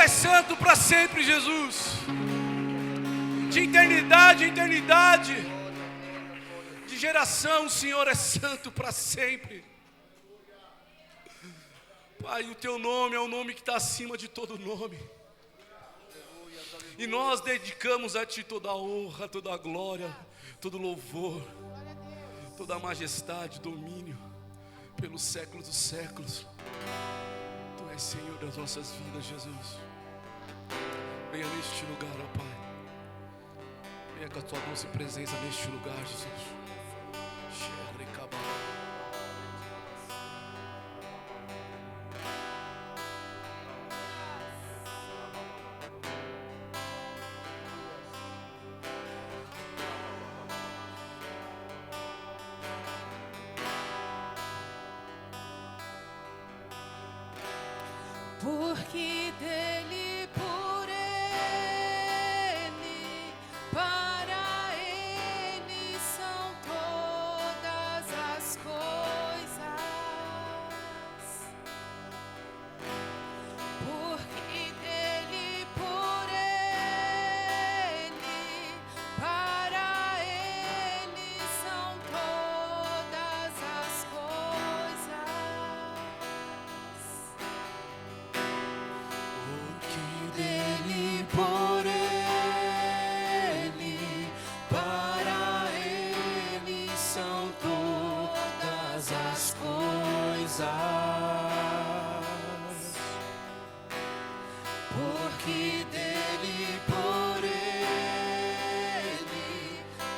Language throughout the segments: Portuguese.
é santo para sempre, Jesus. De eternidade em eternidade, de geração, o Senhor é santo para sempre. Pai, o teu nome é o nome que está acima de todo nome. E nós dedicamos a Ti toda a honra, toda a glória, todo louvor, toda a majestade, domínio, pelos séculos dos séculos. Tu és Senhor das nossas vidas, Jesus. Venha neste lugar, ó Pai. Venha com a Tua doce presença neste lugar, Jesus. Porque dele, por ele, para ele são todas as coisas. Porque dele, por ele, para ele são todas as coisas. Dele, por ele, para ele são todas as coisas. Porque dele, por ele,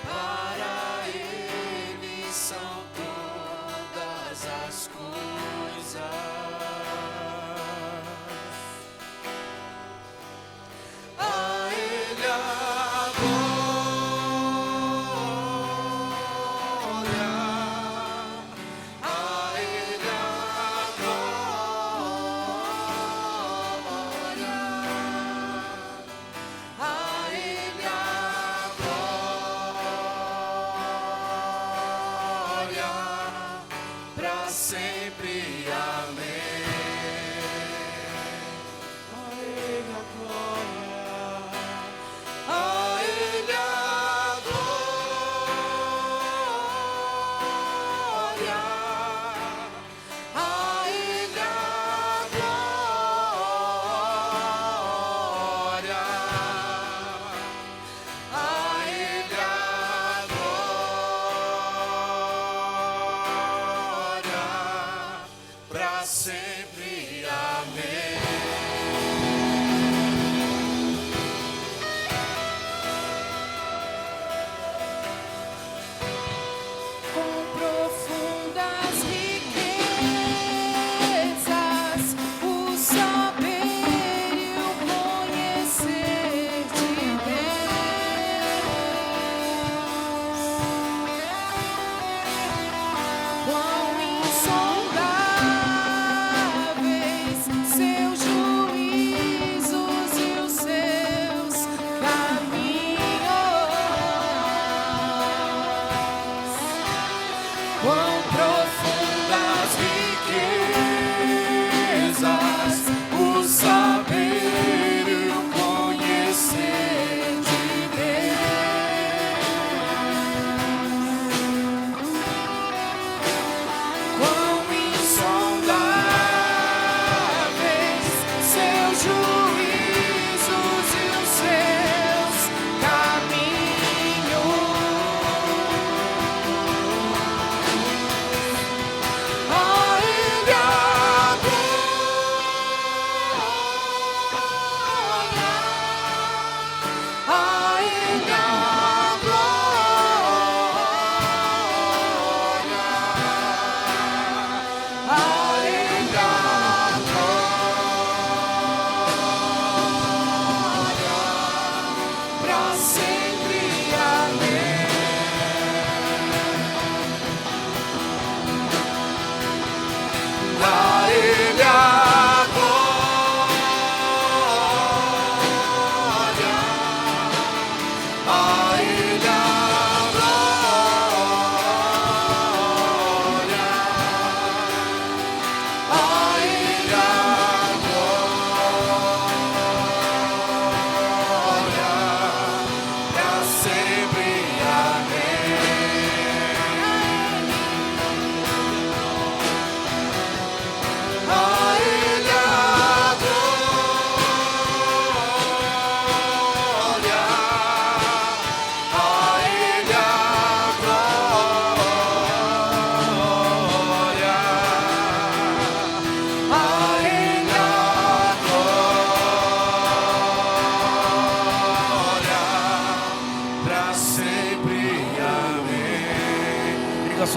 para ele são todas as coisas.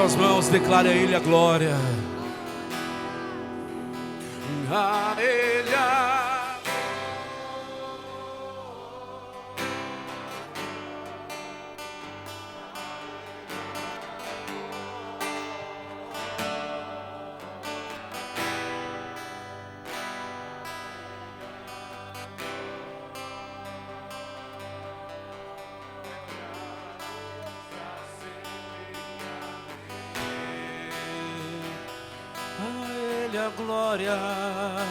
suas mãos, declare a Ele a glória. A Ele a... A glória, a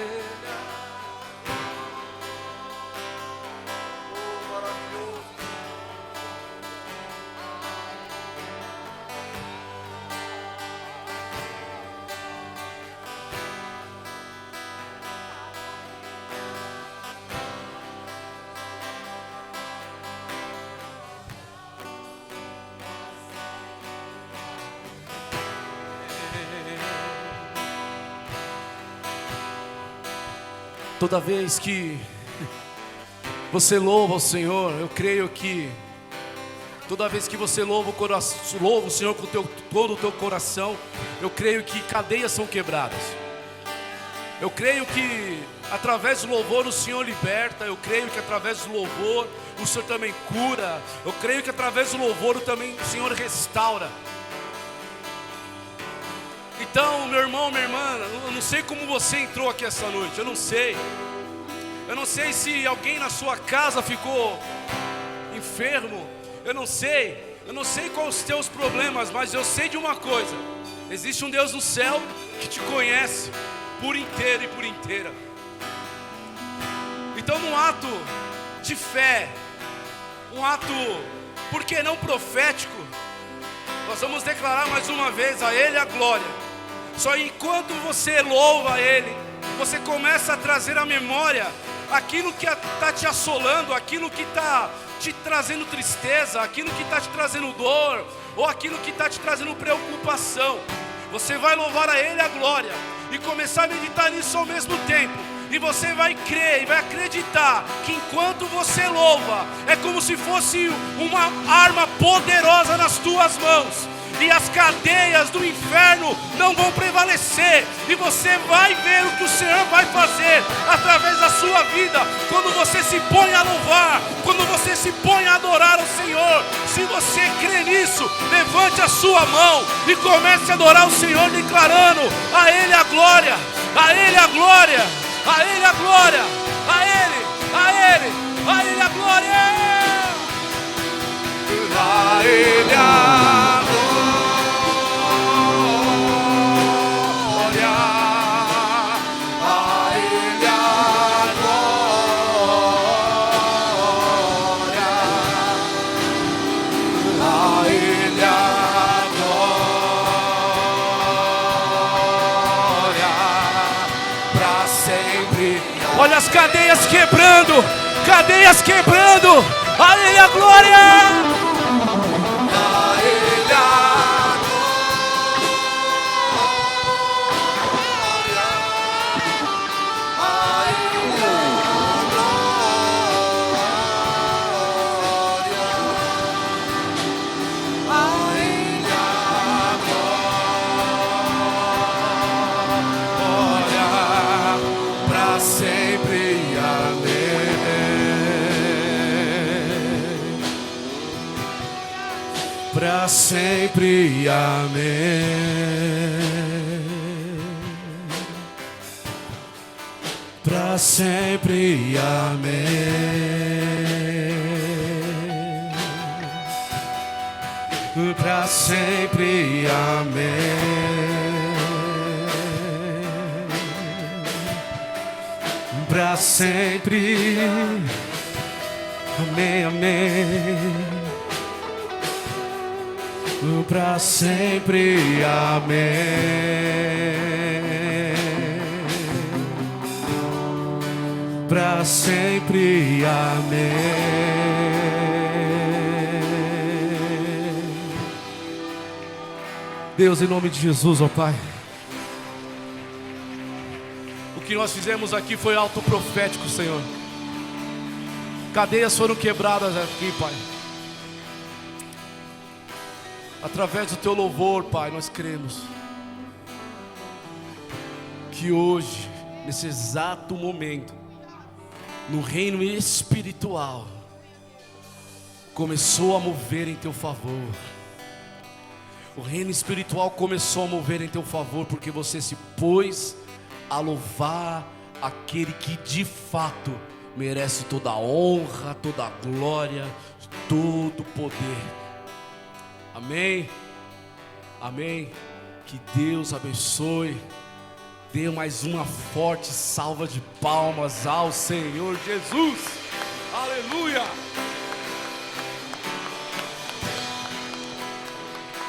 Ele. Oh, maravilhoso. Toda vez que você louva o Senhor, eu creio que toda vez que você louva o Senhor com todo o teu coração, eu creio que cadeias são quebradas. Eu creio que através do louvor o Senhor liberta. Eu creio que através do louvor o Senhor também cura. Eu creio que através do louvor também o Senhor restaura. Então, meu irmão, minha irmã, eu não sei como você entrou aqui essa noite. Eu não sei se alguém na sua casa ficou enfermo. Eu não sei quais os teus problemas, mas eu sei de uma coisa: existe um Deus no céu que te conhece por inteiro e por inteira. Então, num ato de fé, um ato, por que não profético, nós vamos declarar mais uma vez a Ele a glória. Só enquanto você louva a Ele, você começa a trazer à memória aquilo que está te assolando, aquilo que está te trazendo tristeza, aquilo que está te trazendo dor, ou aquilo que está te trazendo preocupação. Você vai louvar a Ele a glória e começar a meditar nisso ao mesmo tempo. E você vai crer e vai acreditar que enquanto você louva, é como se fosse uma arma poderosa nas tuas mãos. E as cadeias do inferno não vão prevalecer. E você vai ver o que o Senhor vai fazer através da sua vida, quando você se põe a louvar, quando você se põe a adorar o Senhor. Se você crê nisso, levante a sua mão e comece a adorar o Senhor, declarando a Ele a glória, a Ele a glória, a Ele a glória, a Ele, a Ele, a Ele a glória, a Ele a glória. Olha as cadeias quebrando, cadeias quebrando. A Ele a glória. A Ele a glória. A Ele a glória. A Ele a glória. Para sempre. Para sempre, amém. Para sempre, amém. Para sempre, amém. Para sempre, amém, amém. Para sempre, amém. Para sempre, amém. Deus, em nome de Jesus, ó Pai, o que nós fizemos aqui foi alto profético, Senhor. Cadeias foram quebradas aqui, Pai. Através do teu louvor, Pai, nós cremos que hoje, nesse exato momento, no reino espiritual, começou a mover em teu favor. O reino espiritual começou a mover em teu favor, porque você se pôs a louvar aquele que de fato merece toda a honra, toda a glória, todo o poder. Amém? Amém? Que Deus abençoe. Dê mais uma forte salva de palmas ao Senhor Jesus. Aleluia!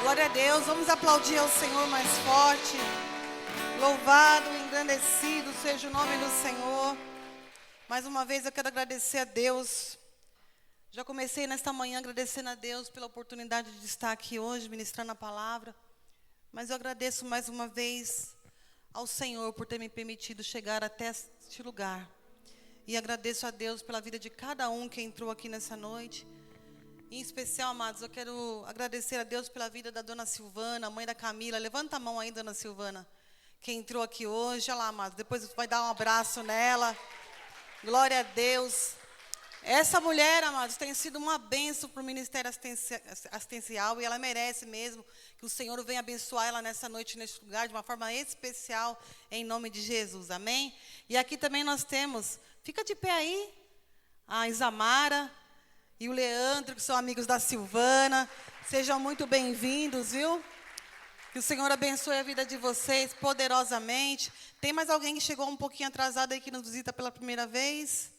Glória a Deus, vamos aplaudir ao Senhor mais forte. Louvado, engrandecido seja o nome do Senhor. Mais uma vez eu quero agradecer a Deus. Já comecei nesta manhã agradecendo a Deus pela oportunidade de estar aqui hoje, ministrando a palavra. Mas eu agradeço mais uma vez ao Senhor por ter me permitido chegar até este lugar. E agradeço a Deus pela vida de cada um que entrou aqui nessa noite. Em especial, amados, eu quero agradecer a Deus pela vida da dona Silvana, mãe da Camila. Levanta a mão aí, dona Silvana, que entrou aqui hoje. Olha lá, amados, depois vai dar um abraço nela. Glória a Deus. Essa mulher, amados, tem sido uma bênção para o ministério assistencial, e ela merece mesmo que o Senhor venha abençoar ela nessa noite, neste lugar, de uma forma especial, em nome de Jesus, amém? E aqui também nós temos, fica de pé aí, a Isamara e o Leandro, que são amigos da Silvana. Sejam muito bem-vindos, viu? Que o Senhor abençoe a vida de vocês poderosamente. Tem mais alguém que chegou um pouquinho atrasado aí, que nos visita pela primeira vez?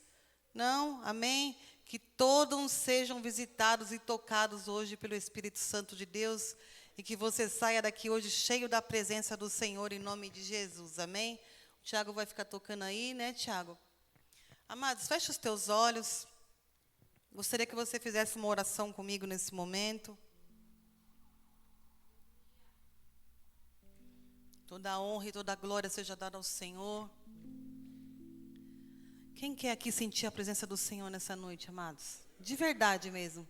Não? Amém? Que todos sejam visitados e tocados hoje pelo Espírito Santo de Deus, e que você saia daqui hoje cheio da presença do Senhor, em nome de Jesus. Amém? O Tiago vai ficar tocando aí, né, Tiago? Amados, feche os teus olhos. Gostaria que você fizesse uma oração comigo nesse momento. Toda a honra e toda a glória seja dada ao Senhor. Quem quer aqui sentir a presença do Senhor nessa noite, amados? De verdade mesmo.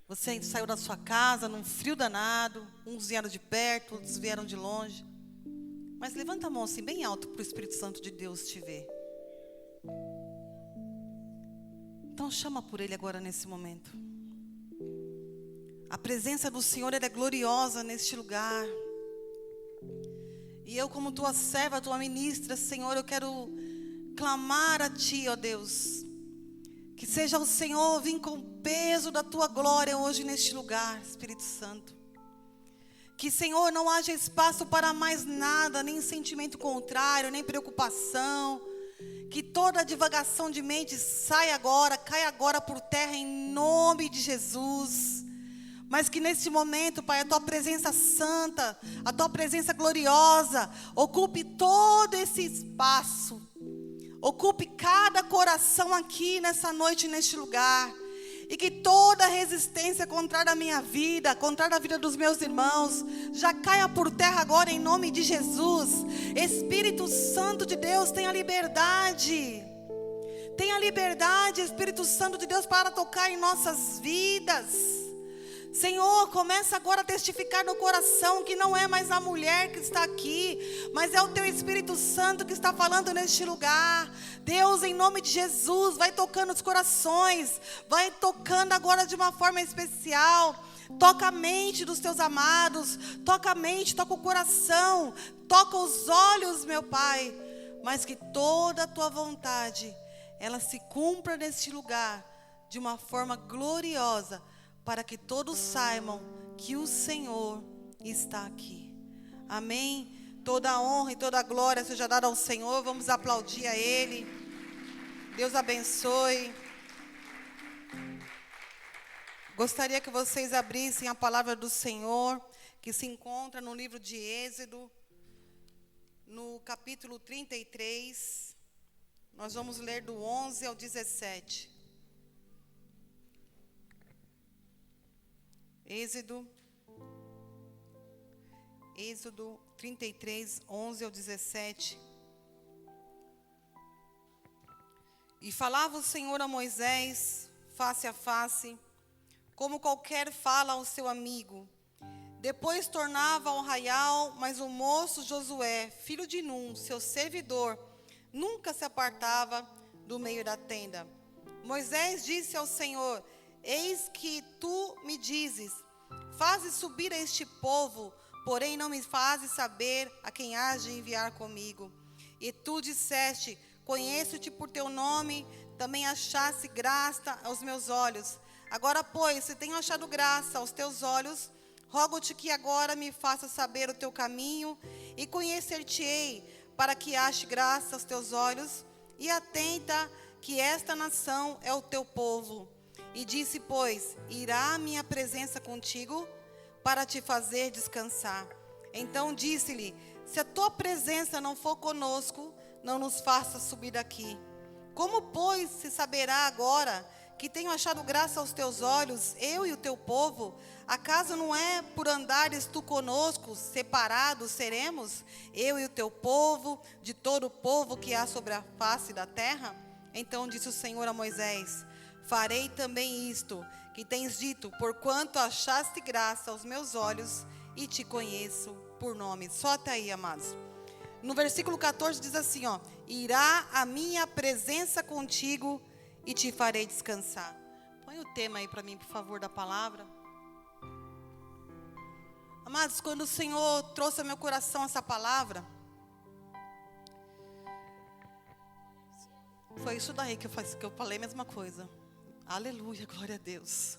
Você saiu da sua casa num frio danado, uns vieram de perto, outros vieram de longe. Mas levanta a mão assim bem alto para o Espírito Santo de Deus te ver. Então chama por Ele agora nesse momento. A presença do Senhor, ela é gloriosa neste lugar. E eu, como tua serva, tua ministra, Senhor, eu quero clamar a Ti, ó Deus, que seja o Senhor vir com o peso da Tua glória hoje neste lugar, Espírito Santo. Que, Senhor, não haja espaço para mais nada, nem sentimento contrário, nem preocupação. Que toda divagação de mente saia agora, caia agora por terra em nome de Jesus. Mas que neste momento, Pai, a Tua presença santa, a Tua presença gloriosa, ocupe todo esse espaço. Ocupe cada coração aqui nessa noite, neste lugar. E que toda resistência contrária à minha vida, contrária à vida dos meus irmãos, já caia por terra agora em nome de Jesus. Espírito Santo de Deus, tenha liberdade. Tenha liberdade, Espírito Santo de Deus, para tocar em nossas vidas. Senhor, começa agora a testificar no coração que não é mais a mulher que está aqui, mas é o Teu Espírito Santo que está falando neste lugar. Deus, em nome de Jesus, vai tocando os corações, vai tocando agora de uma forma especial. Toca a mente dos Teus amados, toca a mente, toca o coração, toca os olhos, meu Pai. Mas que toda a Tua vontade, ela se cumpra neste lugar de uma forma gloriosa, para que todos saibam que o Senhor está aqui. Amém? Toda a honra e toda a glória seja dada ao Senhor. Vamos aplaudir a Ele. Deus abençoe. Gostaria que vocês abrissem a palavra do Senhor, que se encontra no livro de Êxodo, no capítulo 33. Nós vamos ler do 11 ao 17. Êxodo 33, 11 ao 17. E falava o Senhor a Moisés, face a face, como qualquer fala ao seu amigo. Depois tornava ao arraial, mas o moço Josué, filho de Num, seu servidor, nunca se apartava do meio da tenda. Moisés disse ao Senhor: eis que tu me dizes, fazes subir este povo, porém não me fazes saber a quem hás de enviar comigo. E tu disseste: conheço-te por teu nome, também achaste graça aos meus olhos. Agora, pois, se tenho achado graça aos teus olhos, rogo-te que agora me faça saber o teu caminho, e conhecer-te-ei, para que ache graça aos teus olhos, e atenta que esta nação é o teu povo. E disse, pois, irá a minha presença contigo, para te fazer descansar. Então disse-lhe: se a tua presença não for conosco, não nos faça subir daqui. Como, pois, se saberá agora que tenho achado graça aos teus olhos, eu e o teu povo? Acaso não é por andares tu conosco, separados seremos, eu e o teu povo, de todo o povo que há sobre a face da terra? Então disse o Senhor a Moisés: farei também isto que tens dito, porquanto achaste graça aos meus olhos e te conheço por nome. Só até aí, amados. No versículo 14 diz assim, irá a minha presença contigo e te farei descansar. Põe o tema aí para mim, por favor, da palavra. Amados, quando o Senhor trouxe ao meu coração essa palavra, foi isso daí que eu falei a mesma coisa. Aleluia, glória a Deus.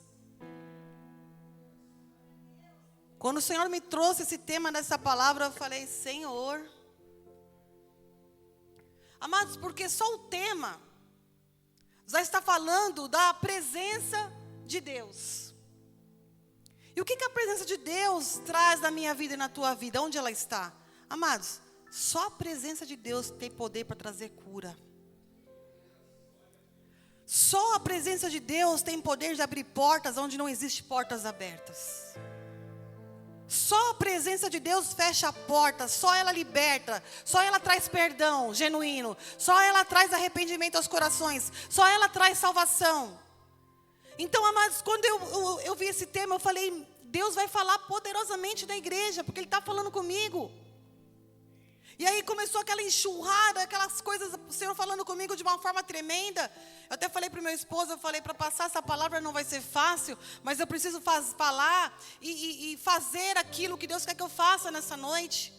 Quando o Senhor me trouxe esse tema dessa palavra, eu falei: Senhor. Amados, porque só o tema já está falando da presença de Deus. E o que a presença de Deus traz na minha vida e na tua vida? Onde ela está? Amados, só a presença de Deus tem poder para trazer cura. Só a presença de Deus tem poder de abrir portas onde não existem portas abertas. Só a presença de Deus fecha a porta, só ela liberta, só ela traz perdão genuíno, só ela traz arrependimento aos corações, só ela traz salvação. Então, amados, quando eu vi esse tema, eu falei: Deus vai falar poderosamente na igreja, porque Ele está falando comigo. E aí começou aquela enxurrada, aquelas coisas, o Senhor falando comigo de uma forma tremenda. Eu até falei para o meu esposo, eu falei: para passar essa palavra não vai ser fácil, mas eu preciso falar e fazer aquilo que Deus quer que eu faça nessa noite.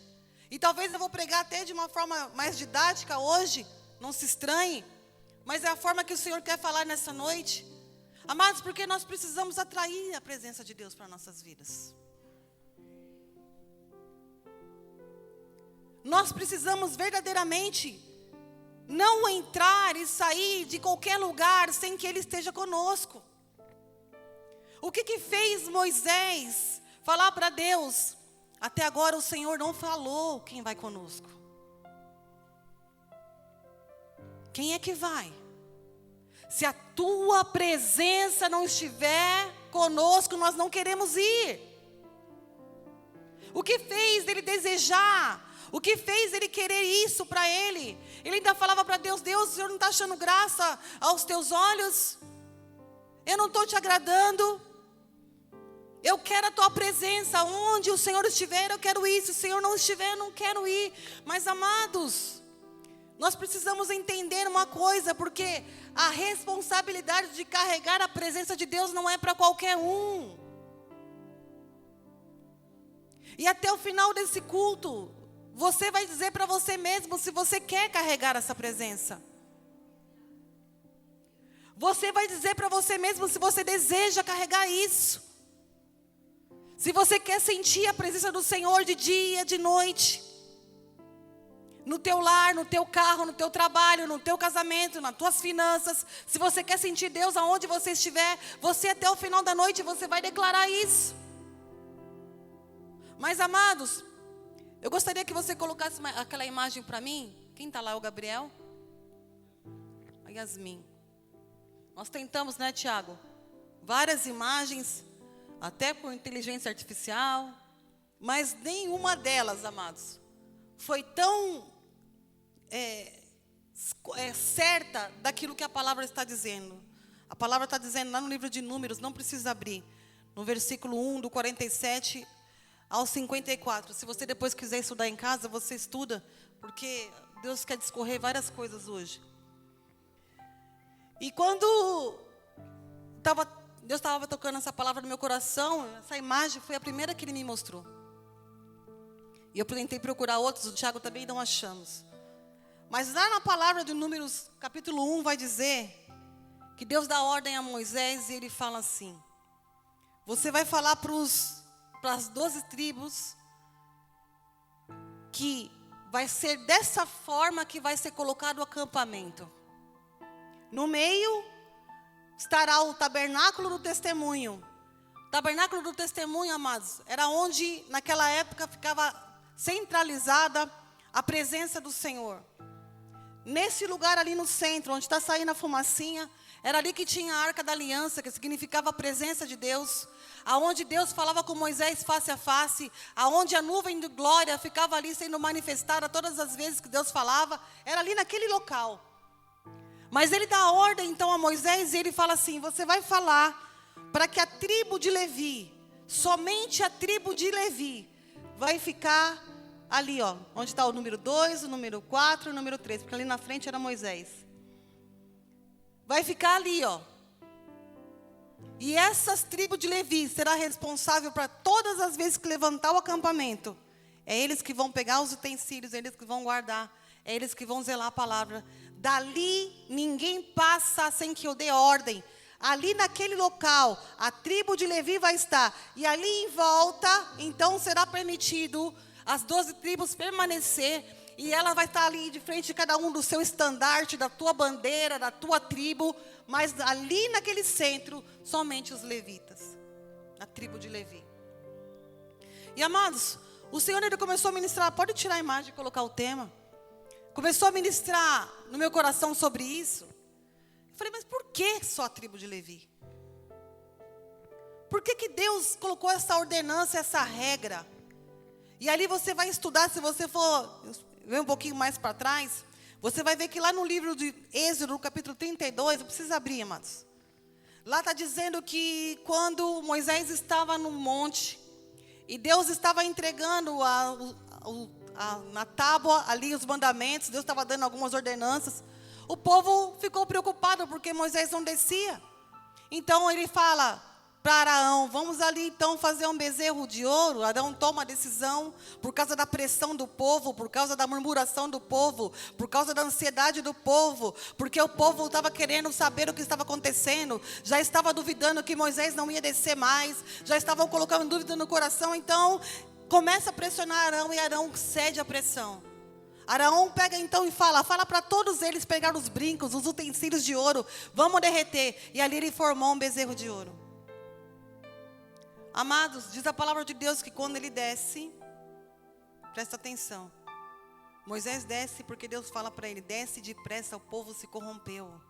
E talvez eu vou pregar até de uma forma mais didática hoje, não se estranhe, mas é a forma que o Senhor quer falar nessa noite. Amados, porque nós precisamos atrair a presença de Deus para nossas vidas. Nós precisamos verdadeiramente não entrar e sair de qualquer lugar sem que Ele esteja conosco. O que fez Moisés falar para Deus? Até agora o Senhor não falou quem vai conosco. Quem é que vai? Se a tua presença não estiver conosco, nós não queremos ir. O que fez ele desejar? O que fez ele querer isso para ele? Ele ainda falava para Deus: Deus, o Senhor não está achando graça aos teus olhos? Eu não estou te agradando? Eu quero a tua presença. Onde o Senhor estiver, eu quero ir. Se o Senhor não estiver, eu não quero ir. Mas, amados, nós precisamos entender uma coisa, porque a responsabilidade de carregar a presença de Deus não é para qualquer um. E até o final desse culto, você vai dizer para você mesmo se você quer carregar essa presença. Você vai dizer para você mesmo se você deseja carregar isso. Se você quer sentir a presença do Senhor de dia, de noite. No teu lar, no teu carro, no teu trabalho, no teu casamento, nas tuas finanças. Se você quer sentir Deus aonde você estiver, você até o final da noite você vai declarar isso. Mas, amados, eu gostaria que você colocasse aquela imagem para mim. Quem está lá? É o Gabriel? A Yasmin. Nós tentamos, né, Tiago? Várias imagens, até por inteligência artificial. Mas nenhuma delas, amados, foi tão certa daquilo que a palavra está dizendo. A palavra está dizendo lá no livro de Números, não precisa abrir. No versículo 1 do 47 ao 54. Se você depois quiser estudar em casa, você estuda, porque Deus quer discorrer várias coisas hoje. E quando Deus estava tocando essa palavra no meu coração, essa imagem foi a primeira que Ele me mostrou. E eu tentei procurar outros, o Tiago também, não achamos. Mas lá na palavra de Números, capítulo 1, vai dizer que Deus dá ordem a Moisés e Ele fala assim: você vai falar para as 12 tribos que vai ser dessa forma que vai ser colocado o acampamento. No meio estará o tabernáculo do testemunho. O tabernáculo do testemunho, amados, era onde naquela época ficava centralizada a presença do Senhor. Nesse lugar ali no centro, onde está saindo a fumacinha, era ali que tinha a Arca da Aliança, que significava a presença de Deus, aonde Deus falava com Moisés face a face, aonde a nuvem de glória ficava ali sendo manifestada todas as vezes que Deus falava, era ali naquele local. Mas Ele dá ordem então a Moisés e Ele fala assim: você vai falar para que a tribo de Levi, somente a tribo de Levi, vai ficar ali, ó, onde está o número 2, o número 4, o número 3, porque ali na frente era Moisés. Vai ficar ali, ó. E essas tribos de Levi será responsável para todas as vezes que levantar o acampamento. É eles que vão pegar os utensílios, é eles que vão guardar, é eles que vão zelar a palavra. Dali ninguém passa sem que eu dê ordem. Ali naquele local, a tribo de Levi vai estar. E ali em volta, então será permitido as 12 tribos permanecer. E ela vai estar ali de frente de cada um do seu estandarte, da tua bandeira, da tua tribo. Mas ali naquele centro, somente os levitas. A tribo de Levi. E amados, o Senhor Ele começou a ministrar. Pode tirar a imagem e colocar o tema. Começou a ministrar no meu coração sobre isso. Eu falei, mas por que só a tribo de Levi? Por que Deus colocou essa ordenança, essa regra? E ali você vai estudar, se você for ver um pouquinho mais para trás, você vai ver que lá no livro de Êxodo, no capítulo 32, não precisa abrir, amados. Lá está dizendo que quando Moisés estava no monte, e Deus estava entregando na tábua ali os mandamentos, Deus estava dando algumas ordenanças, o povo ficou preocupado porque Moisés não descia. Então ele fala para Arão: vamos ali então fazer um bezerro de ouro. Arão toma a decisão por causa da pressão do povo, por causa da murmuração do povo, por causa da ansiedade do povo, porque o povo estava querendo saber o que estava acontecendo, já estava duvidando que Moisés não ia descer mais, já estavam colocando dúvida no coração. Então começa a pressionar Arão e Arão cede à pressão. Arão pega então e fala para todos eles pegar os brincos, os utensílios de ouro, vamos derreter. E ali ele formou um bezerro de ouro. Amados, diz a palavra de Deus que quando ele desce, presta atenção, Moisés desce porque Deus fala para ele: desce depressa, o povo se corrompeu.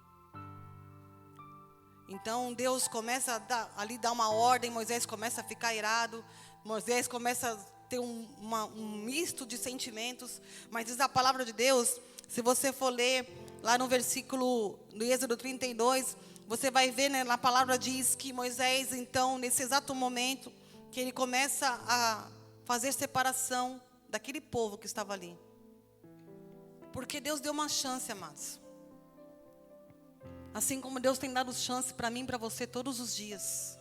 Então Deus começa a dar uma ordem, Moisés começa a ficar irado, Moisés começa a ter um misto de sentimentos, mas diz a palavra de Deus, se você for ler lá no versículo do Êxodo 32, você vai ver, né, na palavra diz que Moisés, então, nesse exato momento, que ele começa a fazer separação daquele povo que estava ali. Porque Deus deu uma chance, amados. Assim como Deus tem dado chance para mim e para você todos os dias.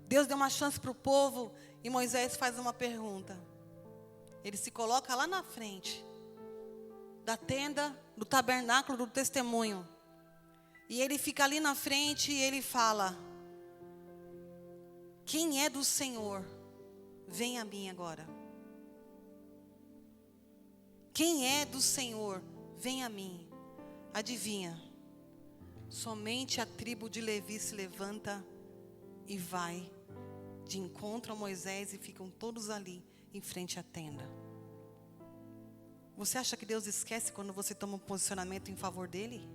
Deus deu uma chance para o povo e Moisés faz uma pergunta. Ele se coloca lá na frente da tenda, do tabernáculo do testemunho. E ele fica ali na frente e ele fala: quem é do Senhor, vem a mim agora. Quem é do Senhor, vem a mim. Adivinha? Somente a tribo de Levi se levanta e vai de encontro a Moisés e ficam todos ali em frente à tenda. Você acha que Deus esquece quando você toma um posicionamento em favor dele?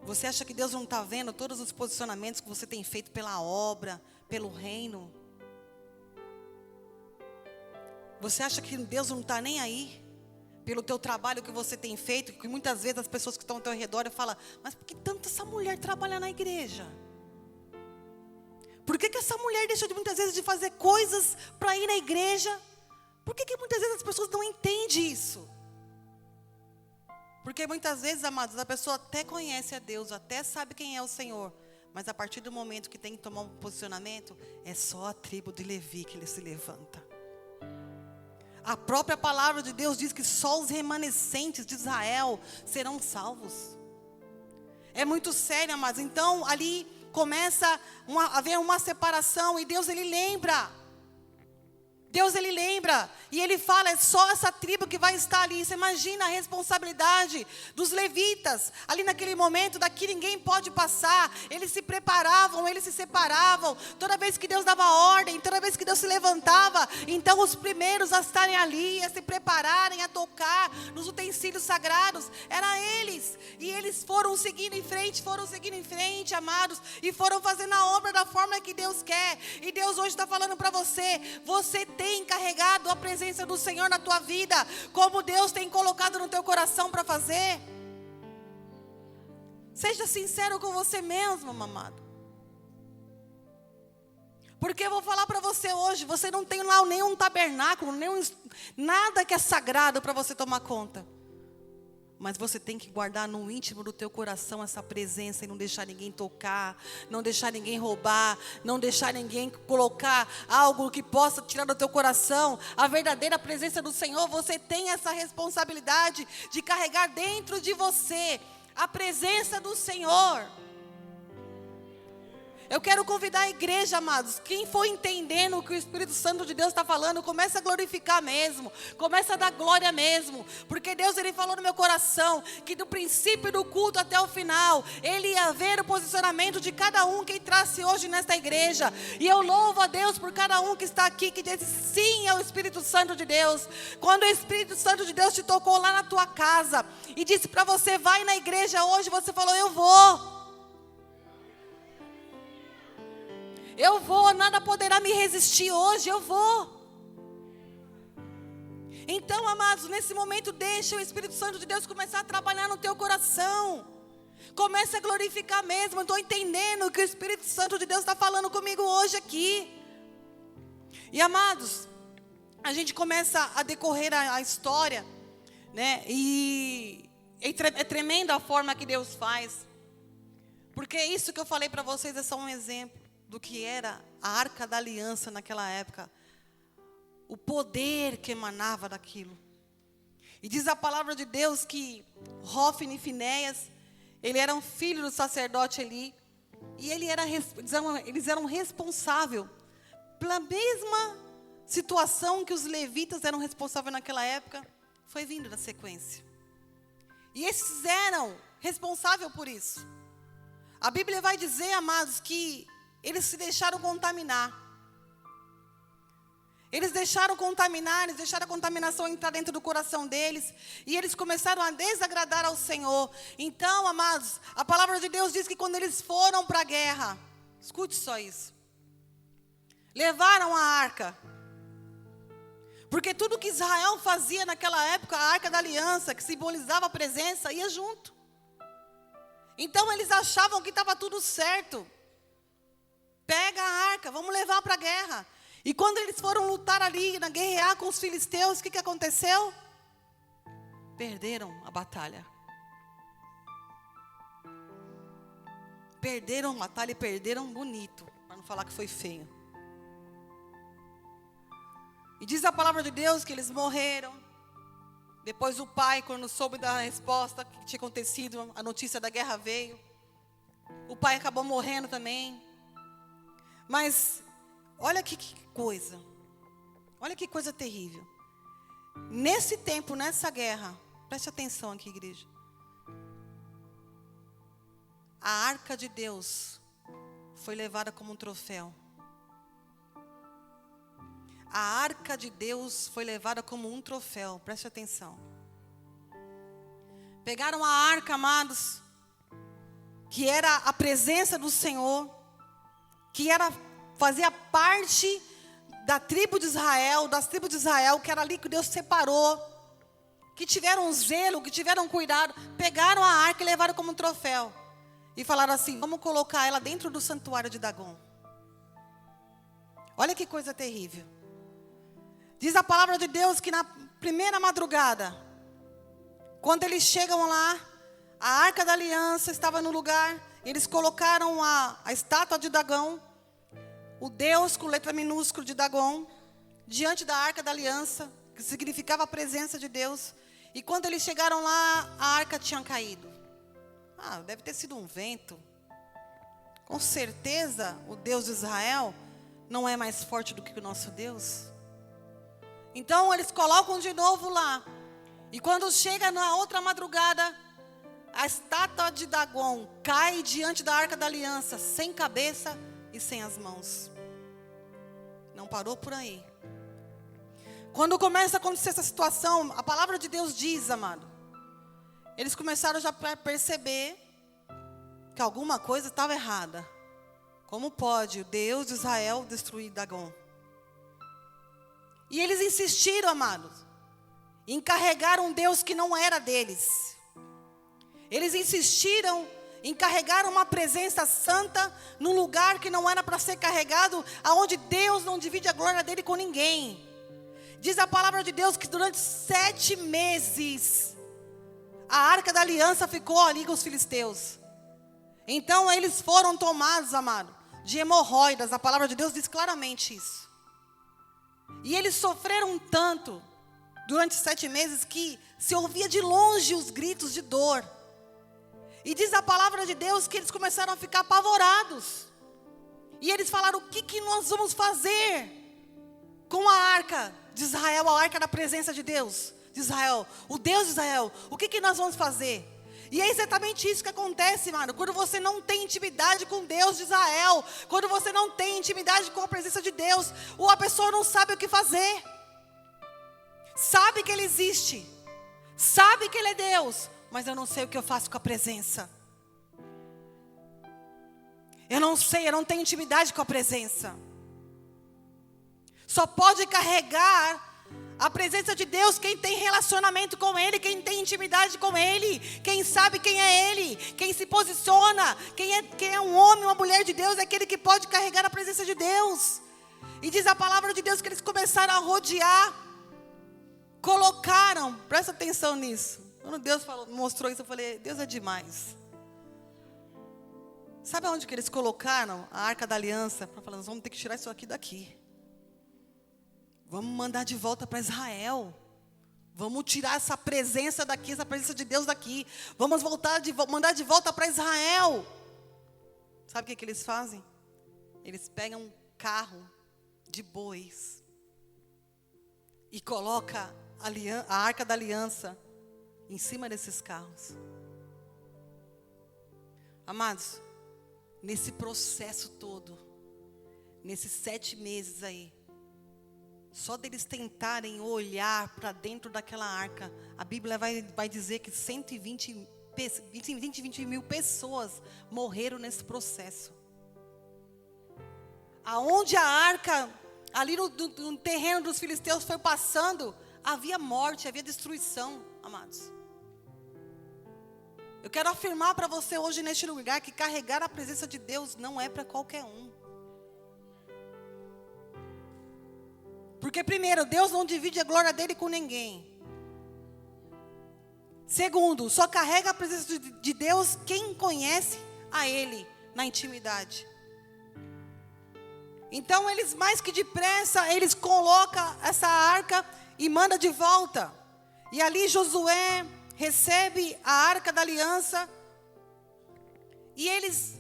Você acha que Deus não está vendo todos os posicionamentos que você tem feito pela obra, pelo reino? Você acha que Deus não está nem aí pelo teu trabalho que você tem feito? Que muitas vezes as pessoas que estão ao teu redor falam: mas por que tanto essa mulher trabalha na igreja? Por que essa mulher deixou muitas vezes de fazer coisas para ir na igreja? Por que muitas vezes as pessoas não entendem isso? Porque muitas vezes, amados, a pessoa até conhece a Deus, até sabe quem é o Senhor, mas a partir do momento que tem que tomar um posicionamento, é só a tribo de Levi que ele se levanta. A própria palavra de Deus diz que só os remanescentes de Israel serão salvos. É muito sério, amados. Então, ali começa a haver uma separação e Deus, Ele lembra. Deus, Ele lembra. E Ele fala, é só essa tribo que vai estar ali. Você imagina a responsabilidade dos levitas. Ali naquele momento, daqui ninguém pode passar. Eles se preparavam, eles se separavam. Toda vez que Deus dava ordem, toda vez que Deus se levantava, então os primeiros a estarem ali, a se prepararem, a tocar nos utensílios sagrados, era eles. E eles foram seguindo em frente, amados. E foram fazendo a obra da forma que Deus quer. E Deus hoje está falando para você, você tem carregado a presença do Senhor na tua vida, como Deus tem colocado no teu coração para fazer? Seja sincero com você mesmo, amado. Porque eu vou falar para você hoje, você não tem lá nenhum tabernáculo, nada que é sagrado para você tomar conta. Mas você tem que guardar no íntimo do teu coração essa presença e não deixar ninguém tocar, não deixar ninguém roubar, não deixar ninguém colocar algo que possa tirar do teu coração a verdadeira presença do Senhor. Você tem essa responsabilidade de carregar dentro de você a presença do Senhor. Eu quero convidar a igreja, amados, quem for entendendo o que o Espírito Santo de Deus está falando, começa a glorificar mesmo, começa a dar glória mesmo, porque Deus, Ele falou no meu coração, que do princípio do culto até o final, Ele ia ver o posicionamento de cada um que entrasse hoje nesta igreja, e eu louvo a Deus por cada um que está aqui, que disse sim ao Espírito Santo de Deus. Quando o Espírito Santo de Deus te tocou lá na tua casa, e disse para você, vai na igreja hoje, você falou, eu vou, nada poderá me resistir hoje, eu vou. Então, amados, nesse momento deixa o Espírito Santo de Deus começar a trabalhar no teu coração. Comece a glorificar mesmo. Eu estou entendendo o que o Espírito Santo de Deus está falando comigo hoje aqui. E, amados, a gente começa a decorrer a história, né? E é tremenda a forma que Deus faz. Porque isso que eu falei para vocês é só um exemplo do que era a Arca da Aliança naquela época, o poder que emanava daquilo. E diz a palavra de Deus que Hófni e Finéias, ele era um filho do sacerdote Eli, e eles eram responsáveis pela mesma situação que os levitas eram responsáveis naquela época, foi vindo na sequência. E esses eram responsáveis por isso. A Bíblia vai dizer, amados, que eles se deixaram contaminar. Eles deixaram contaminar, eles deixaram a contaminação entrar dentro do coração deles. E eles começaram a desagradar ao Senhor. Então, amados, a palavra de Deus diz que quando eles foram para a guerra, escute só isso. Levaram a arca. Porque tudo que Israel fazia naquela época, a Arca da Aliança, que simbolizava a presença, ia junto. Então eles achavam que estava tudo certo. Pega a arca, vamos levar para a guerra. E quando eles foram lutar ali, guerrear com os filisteus, o que aconteceu? Perderam a batalha. Perderam a batalha e perderam bonito, para não falar que foi feio. E diz a palavra de Deus que eles morreram. Depois o pai, quando soube da resposta que tinha acontecido, a notícia da guerra veio. O pai acabou morrendo também. Mas, olha que coisa. Olha que coisa terrível. Nesse tempo, nessa guerra, preste atenção aqui, igreja. A arca de Deus foi levada como um troféu. A arca de Deus foi levada como um troféu. Preste atenção. Pegaram a arca, amados, que era a presença do Senhor, que fazia parte da tribo de Israel, das tribos de Israel, que era ali que Deus separou, que tiveram zelo, que tiveram cuidado. Pegaram a arca e levaram como um troféu. E falaram assim, vamos colocar ela dentro do santuário de Dagom. Olha que coisa terrível. Diz a palavra de Deus que na primeira madrugada, quando eles chegam lá, a Arca da Aliança estava no lugar, eles colocaram a estátua de Dagom, o Deus com letra minúscula de Dagom, diante da Arca da Aliança, que significava a presença de Deus. E quando eles chegaram lá, a arca tinha caído. Deve ter sido um vento. Com certeza, o Deus de Israel não é mais forte do que o nosso Deus. Então, eles colocam de novo lá. E quando chega na outra madrugada, a estátua de Dagom cai diante da Arca da Aliança, sem cabeça e sem as mãos. Não parou por aí. Quando começa a acontecer essa situação, a palavra de Deus diz, amado, eles começaram já a perceber que alguma coisa estava errada. Como pode o Deus de Israel destruir Dagom? E eles insistiram, amados, em carregar um Deus que não era deles. Eles insistiram em carregar uma presença santa num lugar que não era para ser carregado, aonde Deus não divide a glória dele com ninguém. Diz a palavra de Deus que durante 7 meses a Arca da Aliança ficou ali com os filisteus. Então eles foram tomados, amado, de hemorroidas. A palavra de Deus diz claramente isso. E eles sofreram tanto durante 7 meses que se ouvia de longe os gritos de dor. E diz a palavra de Deus que eles começaram a ficar apavorados. E eles falaram: o que nós vamos fazer com a arca de Israel, a arca da presença de Deus de Israel, o Deus de Israel? O que nós vamos fazer? E é exatamente isso que acontece, mano. Quando você não tem intimidade com Deus de Israel, quando você não tem intimidade com a presença de Deus, ou a pessoa não sabe o que fazer. Sabe que Ele existe, sabe que Ele é Deus, mas eu não sei o que eu faço com a presença. Eu não sei, eu não tenho intimidade com a presença. Só pode carregar a presença de Deus quem tem relacionamento com Ele, quem tem intimidade com Ele, quem sabe quem é Ele, quem se posiciona, quem é um homem, uma mulher de Deus, é aquele que pode carregar a presença de Deus. E diz a palavra de Deus que eles começaram a rodear, colocaram, presta atenção nisso. Quando Deus mostrou isso, eu falei: Deus é demais. Sabe onde que eles colocaram a Arca da Aliança? Para falar: nós vamos ter que tirar isso aqui daqui. Vamos mandar de volta para Israel. Vamos tirar essa presença daqui, essa presença de Deus daqui. Vamos mandar de volta para Israel. Sabe o que eles fazem? Eles pegam um carro de bois e colocam a Arca da Aliança em cima desses carros. Amados, nesse processo todo, nesses 7 meses aí, só deles tentarem olhar para dentro daquela arca, a Bíblia vai dizer que 120 mil pessoas morreram nesse processo. Aonde a arca, ali no terreno dos filisteus foi passando, havia morte, havia destruição, amados. Eu quero afirmar para você hoje neste lugar que carregar a presença de Deus não é para qualquer um. Porque primeiro, Deus não divide a glória dele com ninguém. Segundo, só carrega a presença de Deus quem conhece a Ele na intimidade. Então eles mais que depressa, eles colocam essa arca e mandam de volta. E ali Josué recebe a Arca da Aliança. E eles,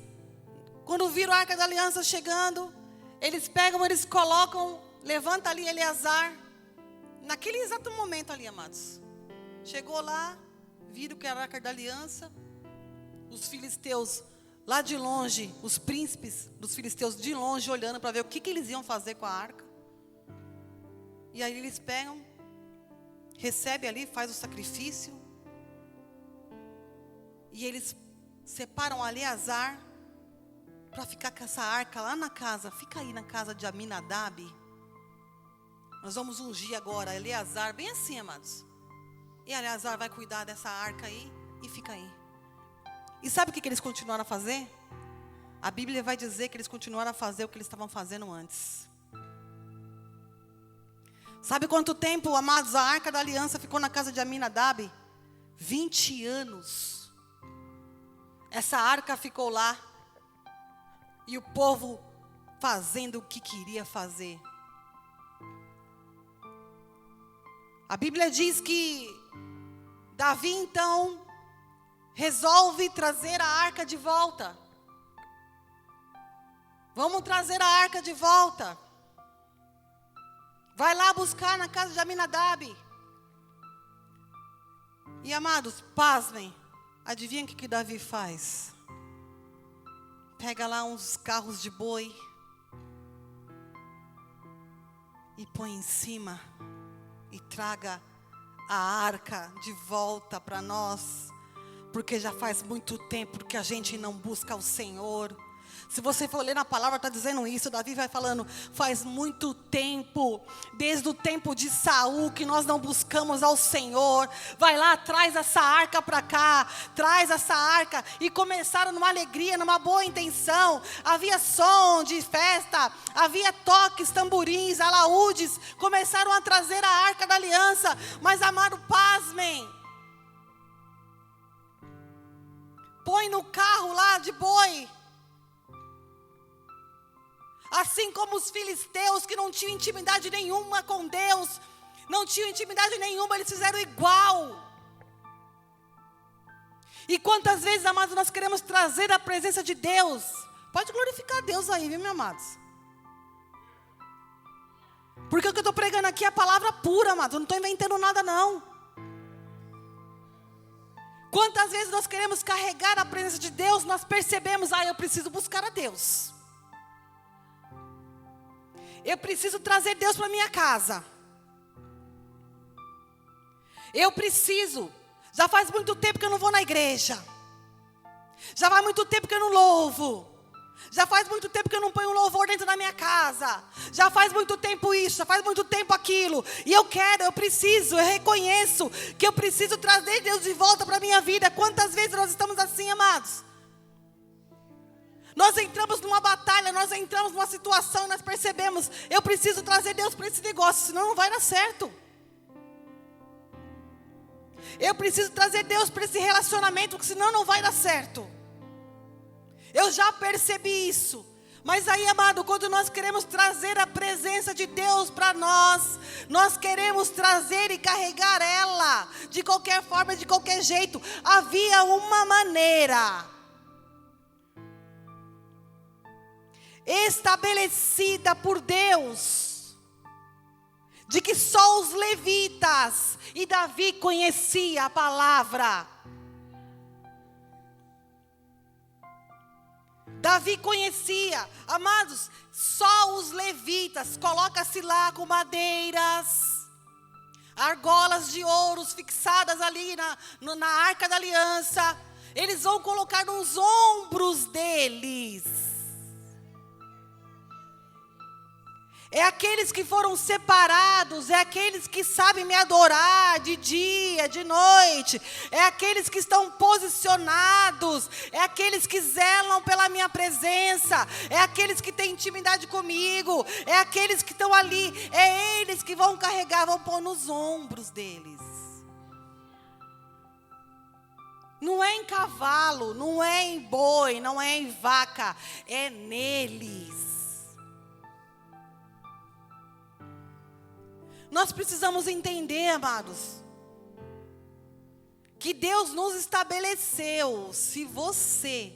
quando viram a Arca da Aliança chegando, eles pegam, eles colocam, levanta ali Eleazar. Naquele exato momento ali, amados. Chegou lá, viram que era a Arca da Aliança. Os filisteus lá de longe, os príncipes dos filisteus de longe olhando para ver o que eles iam fazer com a arca. E aí eles pegam, recebem ali, faz o sacrifício. E eles separam Eleazar para ficar com essa arca lá na casa. Fica aí na casa de Aminadab. Nós vamos ungir agora Eleazar, bem assim, amados. E Eleazar vai cuidar dessa arca aí e fica aí. E sabe o que eles continuaram a fazer? A Bíblia vai dizer que eles continuaram a fazer o que eles estavam fazendo antes. Sabe quanto tempo, amados, a Arca da Aliança ficou na casa de Aminadab? 20 anos. Essa arca ficou lá. E o povo fazendo o que queria fazer. A Bíblia diz que Davi, então, resolve trazer a arca de volta. Vamos trazer a arca de volta. Vai lá buscar na casa de Aminadab. E amados, pasmem. Adivinha o que Davi faz? Pega lá uns carros de boi. E põe em cima. E traga a arca de volta para nós. Porque já faz muito tempo que a gente não busca o Senhor. Se você for ler na palavra, está dizendo isso. Davi vai falando, faz muito tempo, desde o tempo de Saul, que nós não buscamos ao Senhor. Vai lá, traz essa arca para cá, traz essa arca. E começaram numa alegria, numa boa intenção. Havia som de festa, havia toques, tamborins, alaúdes. Começaram a trazer a arca da aliança. Mas amado, pasmem. Põe no carro lá de boi. Assim como os filisteus que não tinham intimidade nenhuma com Deus, não tinham intimidade nenhuma, eles fizeram igual. E quantas vezes, amados, nós queremos trazer a presença de Deus? Pode glorificar a Deus aí, viu, meus amados? Porque o que eu estou pregando aqui é a palavra pura, amados, eu não estou inventando nada não. Quantas vezes nós queremos carregar a presença de Deus, nós percebemos, eu preciso buscar a Deus. Eu preciso trazer Deus para minha casa. Eu preciso. Já faz muito tempo que eu não vou na igreja. Já faz muito tempo que eu não louvo. Já faz muito tempo que eu não ponho um louvor dentro da minha casa. Já faz muito tempo isso, já faz muito tempo aquilo. E eu preciso, eu reconheço que eu preciso trazer Deus de volta para a minha vida. Quantas vezes nós estamos assim, amados? Nós entramos numa batalha, nós entramos numa situação, nós percebemos, eu preciso trazer Deus para esse negócio, senão não vai dar certo. Eu preciso trazer Deus para esse relacionamento, senão não vai dar certo. Eu já percebi isso. Mas aí, amado, quando nós queremos trazer a presença de Deus para nós queremos trazer e carregar ela, de qualquer forma, de qualquer jeito. Havia uma maneira estabelecida por Deus, de que só os levitas, e Davi conhecia a palavra. Davi conhecia, amados, só os levitas, coloca-se lá com madeiras, argolas de ouros fixadas ali na arca da aliança, eles vão colocar nos ombros deles. É aqueles que foram separados, é aqueles que sabem me adorar de dia, de noite, é aqueles que estão posicionados, é aqueles que zelam pela minha presença, é aqueles que têm intimidade comigo, é aqueles que estão ali, é eles que vão carregar, vão pôr nos ombros deles. Não é em cavalo, não é em boi, não é em vaca, é neles. Nós precisamos entender, amados, que Deus nos estabeleceu. Se você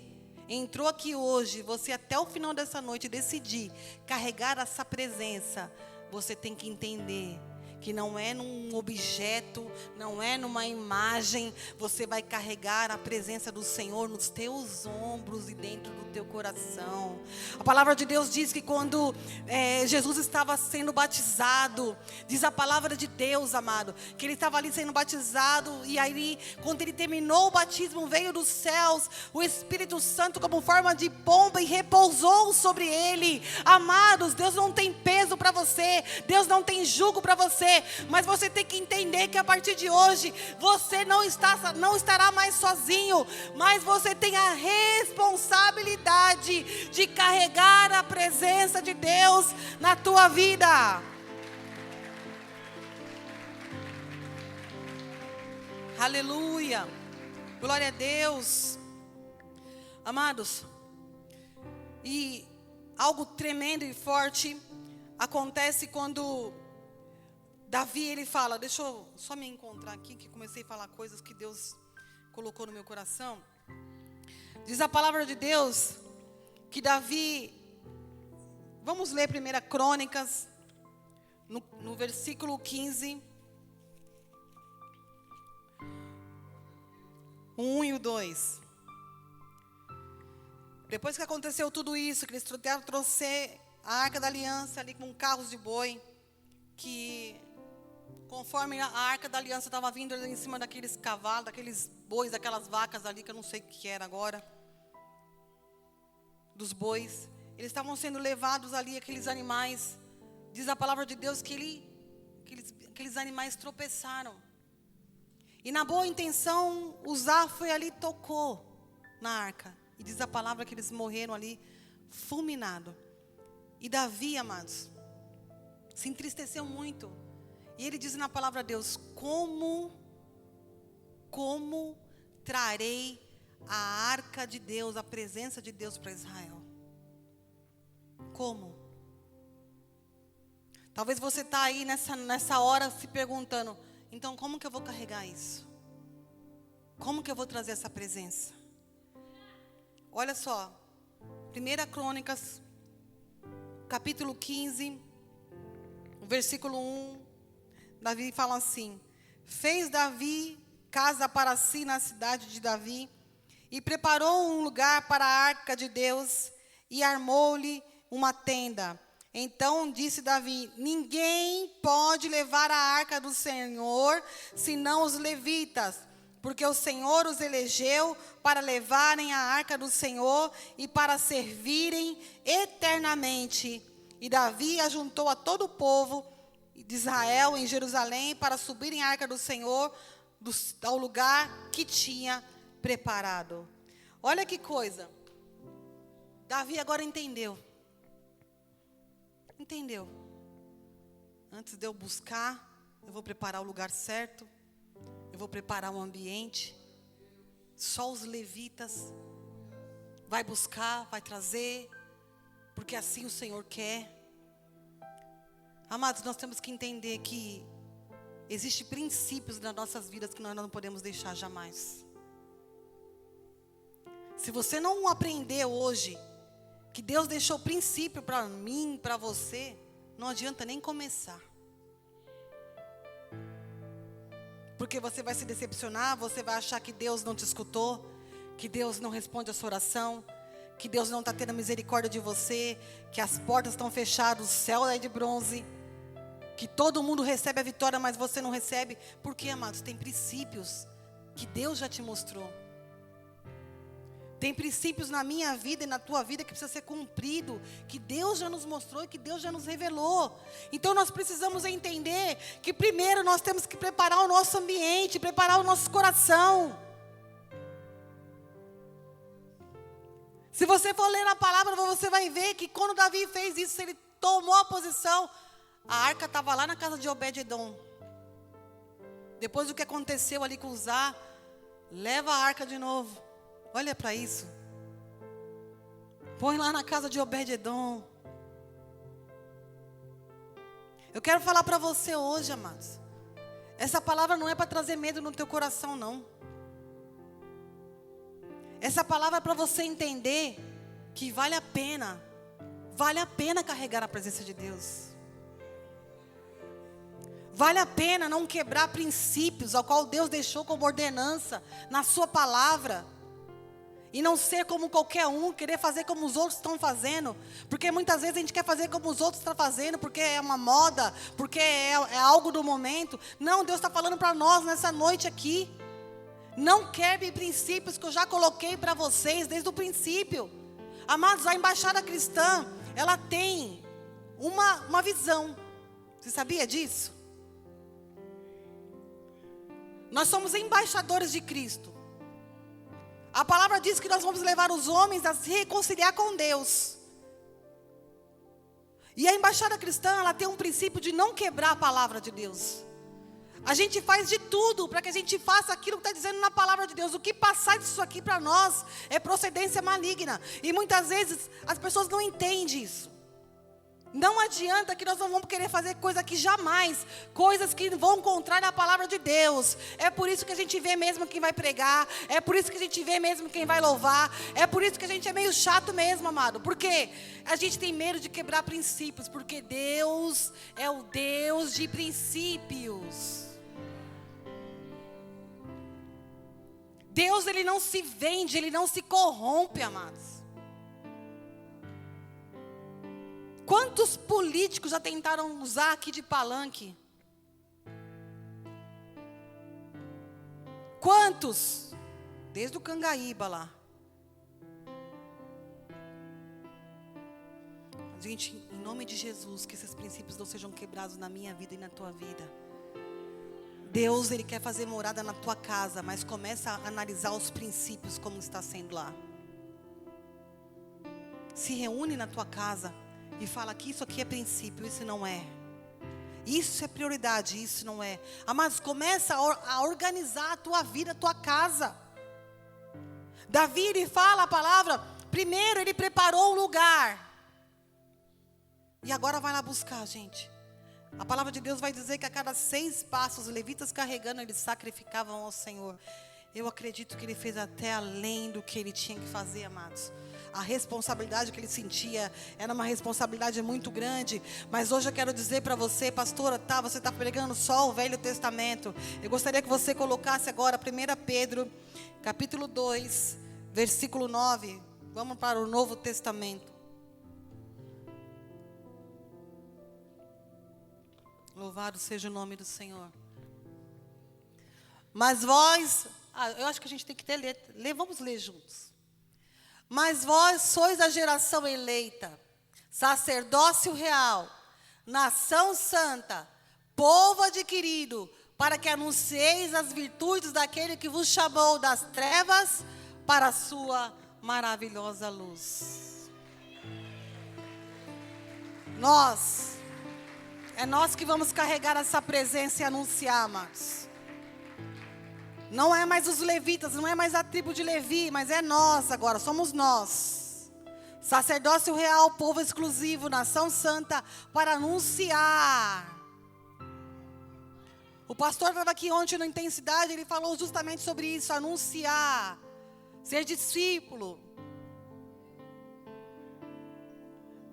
entrou aqui hoje, você até o final dessa noite decidir carregar essa presença, você tem que entender que não é num objeto, não é numa imagem, você vai carregar a presença do Senhor nos teus ombros e dentro do teu coração. A palavra de Deus diz que quando Jesus estava sendo batizado, diz a palavra de Deus, amado, que ele estava ali sendo batizado, e aí quando ele terminou o batismo, veio dos céus o Espírito Santo como forma de pomba e repousou sobre ele. Amados, Deus não tem peso para você, Deus não tem jugo para você, mas você tem que entender que a partir de hoje você não estará mais sozinho, mas você tem a responsabilidade de carregar a presença de Deus na tua vida. Aleluia. Glória a Deus. Amados, e algo tremendo e forte acontece quando Davi, ele fala, deixa eu só me encontrar aqui, que comecei a falar coisas que Deus colocou no meu coração. Diz a palavra de Deus que Davi, vamos ler 1 Crônicas, no versículo 15, o 1 e o 2. Depois que aconteceu tudo isso, que eles trouxeram a Arca da Aliança ali com carros de boi, que conforme a Arca da Aliança estava vindo ali em cima daqueles cavalos, daqueles bois, daquelas vacas ali, que eu não sei o que era agora, dos bois, eles estavam sendo levados ali, aqueles animais, diz a palavra de Deus que aqueles animais tropeçaram. E na boa intenção, Uzá foi ali e tocou na arca. E diz a palavra que eles morreram ali, fulminados. E Davi, amados, se entristeceu muito. E ele diz na palavra de Deus, como trarei a arca de Deus, a presença de Deus para Israel? Como? Talvez você está aí nessa hora se perguntando, então como que eu vou carregar isso? Como que eu vou trazer essa presença? Olha só, 1 Crônicas, capítulo 15, versículo 1, Davi fala assim: fez Davi casa para si na cidade de Davi, e preparou um lugar para a arca de Deus, e armou-lhe uma tenda. Então disse Davi: ninguém pode levar a arca do Senhor, senão os levitas, porque o Senhor os elegeu para levarem a arca do Senhor e para servirem eternamente. E Davi ajuntou a todo o povo de Israel em Jerusalém para subirem a arca do Senhor ao lugar que tinha preparado. Olha que coisa. Davi agora entendeu. Entendeu? Antes de eu buscar, eu vou preparar o lugar certo. Eu vou preparar um ambiente. Só os levitas vai buscar, vai trazer, porque assim o Senhor quer. Amados, nós temos que entender que existem princípios nas nossas vidas que nós não podemos deixar jamais. Se você não aprender hoje que Deus deixou princípio para mim, para você, não adianta nem começar. Porque você vai se decepcionar, você vai achar que Deus não te escutou, que Deus não responde a sua oração, que Deus não está tendo misericórdia de você, que as portas estão fechadas, o céu é de bronze, que todo mundo recebe a vitória, mas você não recebe. Porque, amados, tem princípios que Deus já te mostrou. Tem princípios na minha vida e na tua vida que precisa ser cumprido, que Deus já nos mostrou e que Deus já nos revelou. Então nós precisamos entender que primeiro nós temos que preparar o nosso ambiente, preparar o nosso coração. Se você for ler na palavra, você vai ver que quando Davi fez isso, ele tomou a posição, a arca estava lá na casa de Obed-edom. Depois do que aconteceu ali com Uzá, leva a arca de novo. Olha para isso. Põe lá na casa de Obed-edom. Eu quero falar para você hoje, amados. Essa palavra não é para trazer medo no teu coração, não. Essa palavra é para você entender que vale a pena carregar a presença de Deus. Vale a pena não quebrar princípios ao qual Deus deixou como ordenança na sua palavra. E não ser como qualquer um, querer fazer como os outros estão fazendo. Porque muitas vezes a gente quer fazer como os outros estão fazendo, porque é uma moda, porque é algo do momento. Não, Deus está falando para nós nessa noite aqui. Não quebre princípios que eu já coloquei para vocês desde o princípio. Amados, a embaixada cristã, ela tem uma visão. Você sabia disso? Nós somos embaixadores de Cristo. A palavra diz que nós vamos levar os homens a se reconciliar com Deus. E a embaixada cristã, ela tem um princípio de não quebrar a palavra de Deus. A gente faz de tudo para que a gente faça aquilo que está dizendo na palavra de Deus. O que passar disso aqui para nós é procedência maligna. E muitas vezes as pessoas não entendem isso. Não adianta que nós não vamos querer fazer coisa que jamais, coisas que vão contrária à palavra de Deus. É por isso que a gente vê mesmo quem vai pregar, é por isso que a gente vê mesmo quem vai louvar, é por isso que a gente é meio chato mesmo, amado. Porque a gente tem medo de quebrar princípios, porque Deus é o Deus de princípios. Deus, Ele não se vende, Ele não se corrompe, amados. Quantos políticos já tentaram usar aqui de palanque? Quantos? Desde o Cangaíba lá. Gente, em nome de Jesus, que esses princípios não sejam quebrados na minha vida e na tua vida. Deus, Ele quer fazer morada na tua casa, mas começa a analisar os princípios como está sendo lá. Se reúne na tua casa e fala que isso aqui é princípio, isso não é. Isso é prioridade, isso não é. Amados, começa a organizar a tua vida, a tua casa. Davi, ele fala a palavra, primeiro ele preparou um lugar. E agora vai lá buscar, gente. A palavra de Deus vai dizer que a cada 6 passos, os levitas carregando, eles sacrificavam ao Senhor. Eu acredito que ele fez até além do que ele tinha que fazer, amados. A responsabilidade que ele sentia era uma responsabilidade muito grande. Mas hoje eu quero dizer para você, pastora, você está pregando só o Velho Testamento. Eu gostaria que você colocasse agora 1 Pedro, capítulo 2, versículo 9. Vamos para o Novo Testamento. Louvado seja o nome do Senhor. Mas vós, eu acho que a gente tem que ler, vamos ler juntos. Mas vós sois a geração eleita, sacerdócio real, nação santa, povo adquirido, para que anuncieis as virtudes daquele que vos chamou das trevas para a sua maravilhosa luz. É nós que vamos carregar essa presença e anunciar, amados. Não é mais os levitas, não é mais a tribo de Levi, mas é nós agora, somos nós. Sacerdócio real, povo exclusivo, nação santa, para anunciar. O pastor estava aqui ontem na Intensidade, ele falou justamente sobre isso, anunciar, ser discípulo.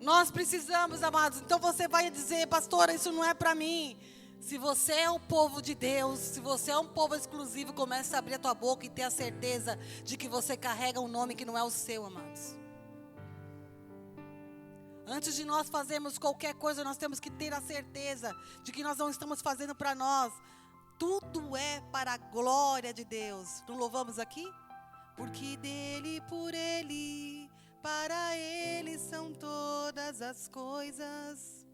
Nós precisamos, amados, então você vai dizer, pastora, isso não é para mim. Se você é um povo de Deus, se você é um povo exclusivo, comece a abrir a tua boca e ter a certeza de que você carrega um nome que não é o seu, amados. Antes de nós fazermos qualquer coisa, nós temos que ter a certeza de que nós não estamos fazendo para nós. Tudo é para a glória de Deus. Não louvamos aqui? Porque dele, por ele, para ele são todas as coisas.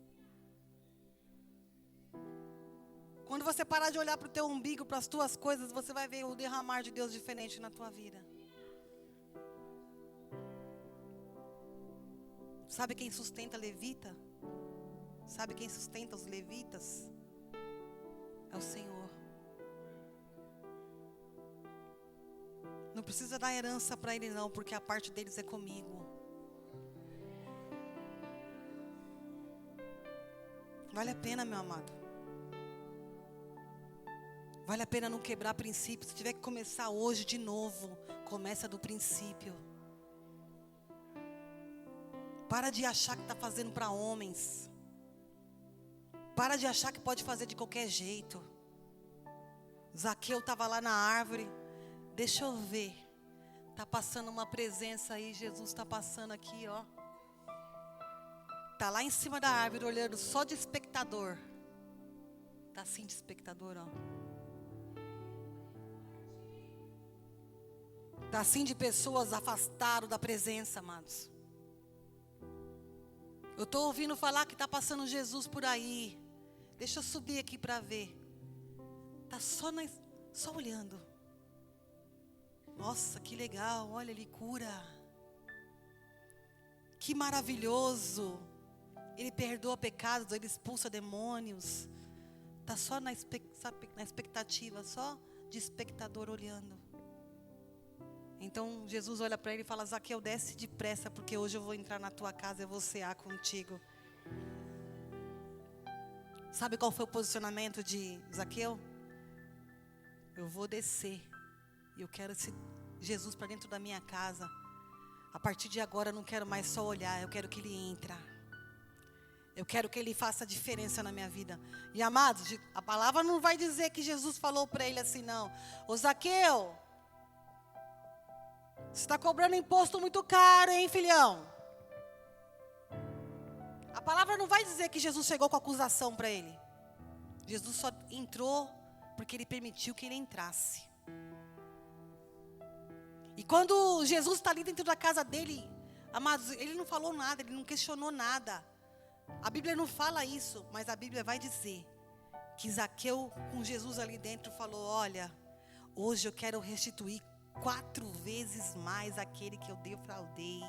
Quando você parar de olhar para o teu umbigo, para as tuas coisas, você vai ver o derramar de Deus diferente na tua vida. Sabe quem sustenta a levita? Sabe quem sustenta os levitas? É o Senhor. Não precisa dar herança para ele não, porque a parte deles é comigo. Vale a pena, meu amado. Vale a pena não quebrar princípios. Se tiver que começar hoje de novo, começa do princípio. Para de achar que está fazendo para homens. Para de achar que pode fazer de qualquer jeito. Zaqueu estava lá na árvore. Deixa eu ver. Está passando uma presença aí. Jesus está passando aqui, ó. Está lá em cima da árvore olhando só de espectador. Está assim de espectador, ó. Está assim de pessoas afastadas da presença, amados. Eu estou ouvindo falar que está passando Jesus por aí. Deixa eu subir aqui para ver. Está só olhando. Nossa, que legal. Olha, ele cura. Que maravilhoso. Ele perdoa pecados, ele expulsa demônios. está só na expectativa, só de espectador olhando. Então Jesus olha para ele e fala: Zaqueu, desce depressa, porque hoje eu vou entrar na tua casa e vou cear contigo. Sabe qual foi o posicionamento de Zaqueu? Eu vou descer e eu quero esse Jesus para dentro da minha casa. A partir de agora eu não quero mais só olhar, eu quero que ele entre. Eu quero que ele faça diferença na minha vida. E amados, a palavra não vai dizer que Jesus falou para ele assim, não: ô Zaqueu, você está cobrando imposto muito caro, hein, filhão? A palavra não vai dizer que Jesus chegou com acusação para ele. Jesus só entrou porque ele permitiu que ele entrasse. E quando Jesus está ali dentro da casa dele, amados, ele não falou nada, ele não questionou nada. A Bíblia não fala isso, mas a Bíblia vai dizer que Zaqueu, com Jesus ali dentro, falou: olha, hoje eu quero restituir 4 vezes mais aquele que eu defraudei.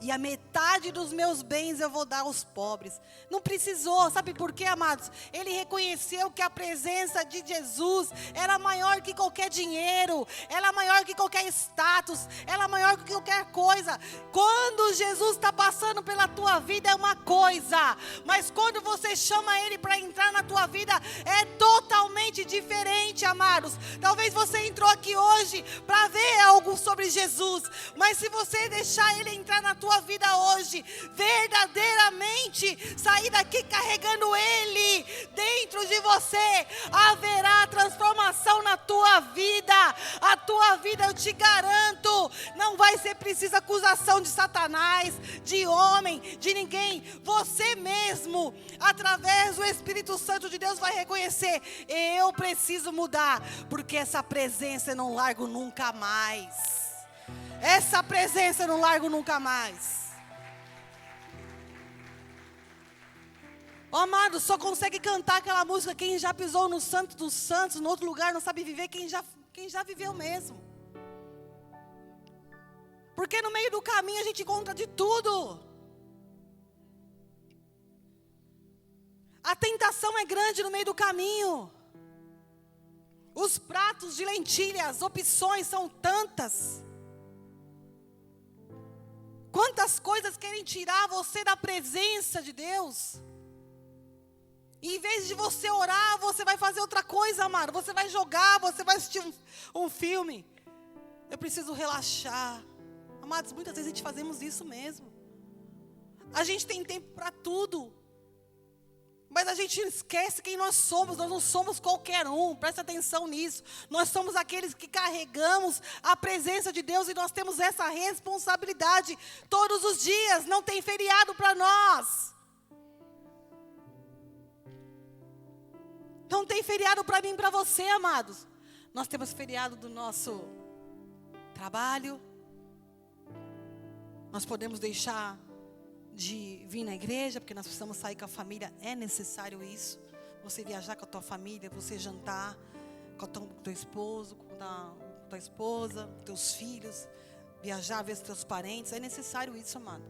E a metade dos meus bens eu vou dar aos pobres. Não precisou, sabe por quê, amados? Ele reconheceu que a presença de Jesus era maior que qualquer dinheiro, era maior que qualquer status, era maior que qualquer coisa. Quando Jesus está passando pela tua vida é uma coisa, mas quando você chama Ele para entrar na tua vida é totalmente diferente, amados. Talvez você entrou aqui hoje para ver algo sobre Jesus, mas se você deixar Ele entrar na tua vida hoje, verdadeiramente sair daqui carregando Ele dentro de você, haverá transformação na tua vida. A tua vida, eu te garanto, não vai ser preciso acusação de Satanás, de homem, de ninguém. Você mesmo, através do Espírito Santo de Deus, vai reconhecer: eu preciso mudar, porque essa presença eu não largo nunca mais. Essa presença eu não largo nunca mais. Oh, amado, só consegue cantar aquela música quem já pisou no Santo dos Santos, no outro lugar não sabe viver quem já viveu mesmo. Porque no meio do caminho a gente encontra de tudo. A tentação é grande no meio do caminho. Os pratos de lentilha, as opções são tantas. Quantas coisas querem tirar você da presença de Deus? E em vez de você orar, você vai fazer outra coisa, amado. Você vai jogar, você vai assistir um filme. Eu preciso relaxar. Amados, muitas vezes a gente fazemos isso mesmo. A gente tem tempo para tudo. Mas a gente esquece quem nós somos não somos qualquer um, presta atenção nisso. Nós somos aqueles que carregamos a presença de Deus e nós temos essa responsabilidade todos os dias, não tem feriado para nós. Não tem feriado para mim e para você, amados. Nós temos feriado do nosso trabalho, nós podemos deixar de vir na igreja, porque nós precisamos sair com a família, é necessário isso. Você viajar com a tua família, você jantar com o teu esposo, com a tua esposa, com teus filhos, viajar, ver os teus parentes, é necessário isso, amado.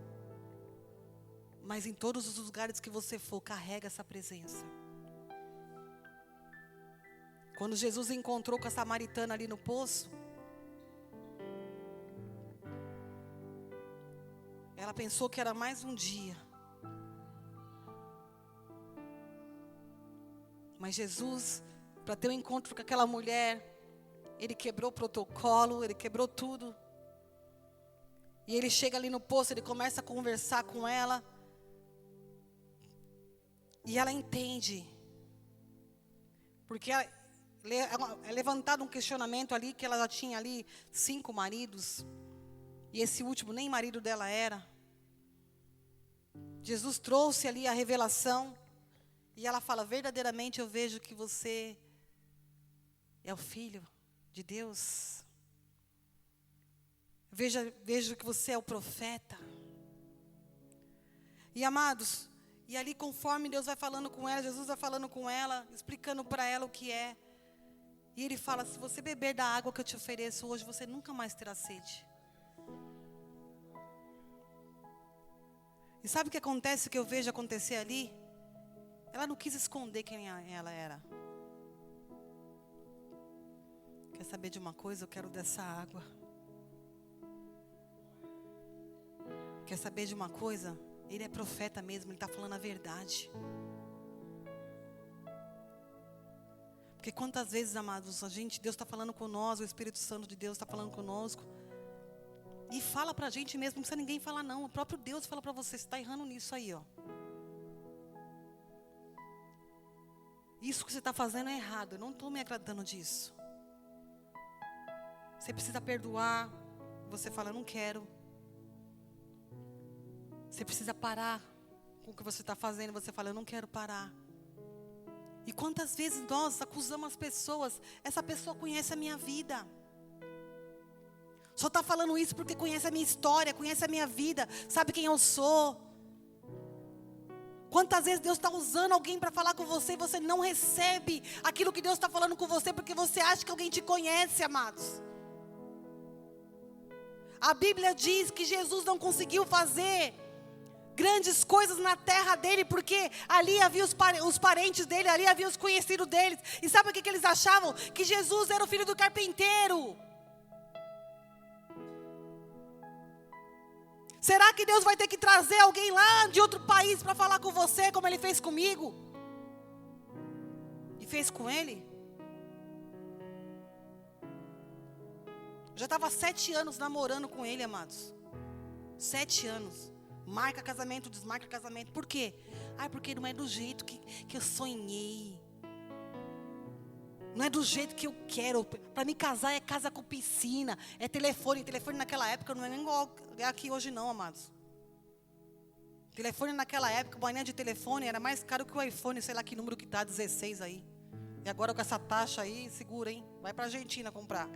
Mas em todos os lugares que você for, carrega essa presença. Quando Jesus encontrou com a samaritana ali no poço, ela pensou que era mais um dia. Mas Jesus, para ter um encontro com aquela mulher, Ele quebrou o protocolo, Ele quebrou tudo. E Ele chega ali no poço, Ele começa a conversar com ela. E ela entende. Porque é levantado um questionamento ali, que ela já tinha ali 5 maridos. E esse último nem marido dela era. Jesus trouxe ali a revelação. E ela fala: verdadeiramente eu vejo que você é o Filho de Deus. Vejo que você é o profeta. E amados, e ali conforme Deus vai falando com ela, Jesus vai falando com ela, explicando para ela o que é. E Ele fala: se você beber da água que eu te ofereço hoje, você nunca mais terá sede. E sabe o que acontece, que eu vejo acontecer ali? Ela não quis esconder quem ela era. Quer saber de uma coisa? Eu quero dessa água. Quer saber de uma coisa? Ele é profeta mesmo, ele está falando a verdade. Porque quantas vezes, amados, Deus está falando conosco, o Espírito Santo de Deus está falando conosco. E fala pra gente mesmo, não precisa ninguém falar não. O próprio Deus fala pra você, você está errando nisso aí, ó. Isso que você está fazendo é errado, eu não estou me agradando disso. Você precisa perdoar, você fala, não quero. Você precisa parar com o que você está fazendo, você fala, eu não quero parar. E quantas vezes nós acusamos as pessoas, essa pessoa conhece a minha vida. Só está falando isso porque conhece a minha história, conhece a minha vida, sabe quem eu sou. Quantas vezes Deus está usando alguém para falar com você e você não recebe aquilo que Deus está falando com você porque você acha que alguém te conhece, amados. A Bíblia diz que Jesus não conseguiu fazer grandes coisas na terra dele, porque ali havia os parentes dele, ali havia os conhecidos deles. E sabe o que eles achavam? Que Jesus era o filho do carpinteiro. Será que Deus vai ter que trazer alguém lá de outro país para falar com você, como ele fez comigo? E fez com ele? Já estava 7 anos namorando com ele, amados. 7 anos. Marca casamento, desmarca casamento. Por quê? Porque não é do jeito que eu sonhei. Não é do jeito que eu quero. Para me casar é casa com piscina. É telefone. Telefone naquela época não é nem igual aqui hoje não, amados. Telefone naquela época, uma linha de telefone era mais caro que o iPhone, sei lá que número que tá, 16 aí. E agora com essa taxa aí, segura, hein? Vai para a Argentina comprar.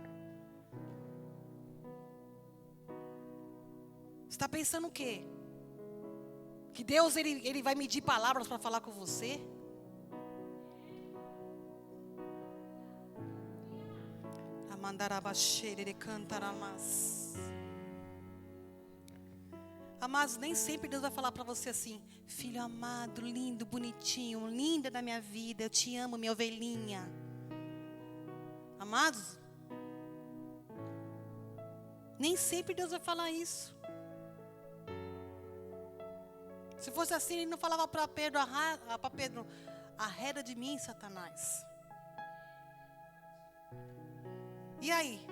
Você está pensando o quê? Que Deus ele vai medir palavras para falar com você? Amados, nem sempre Deus vai falar para você assim: filho amado, lindo, bonitinho, linda da minha vida, eu te amo, minha ovelhinha. Amados, nem sempre Deus vai falar isso. Se fosse assim, ele não falava para Pedro, arreda de mim, Satanás. E aí?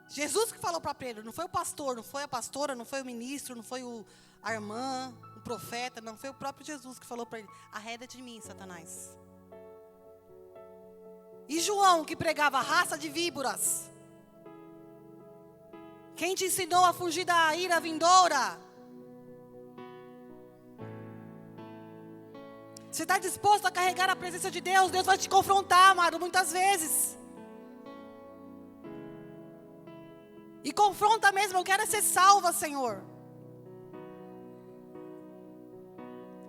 Jesus que falou para Pedro, não foi o pastor, não foi a pastora, não foi o ministro, não foi a irmã, o profeta, não foi o próprio Jesus que falou para ele: arreda de mim, Satanás. E João que pregava raça de víboras, quem te ensinou a fugir da ira vindoura? Você está disposto a carregar a presença de Deus? Deus vai te confrontar, amado, muitas vezes. E confronta mesmo, eu quero ser salva, Senhor.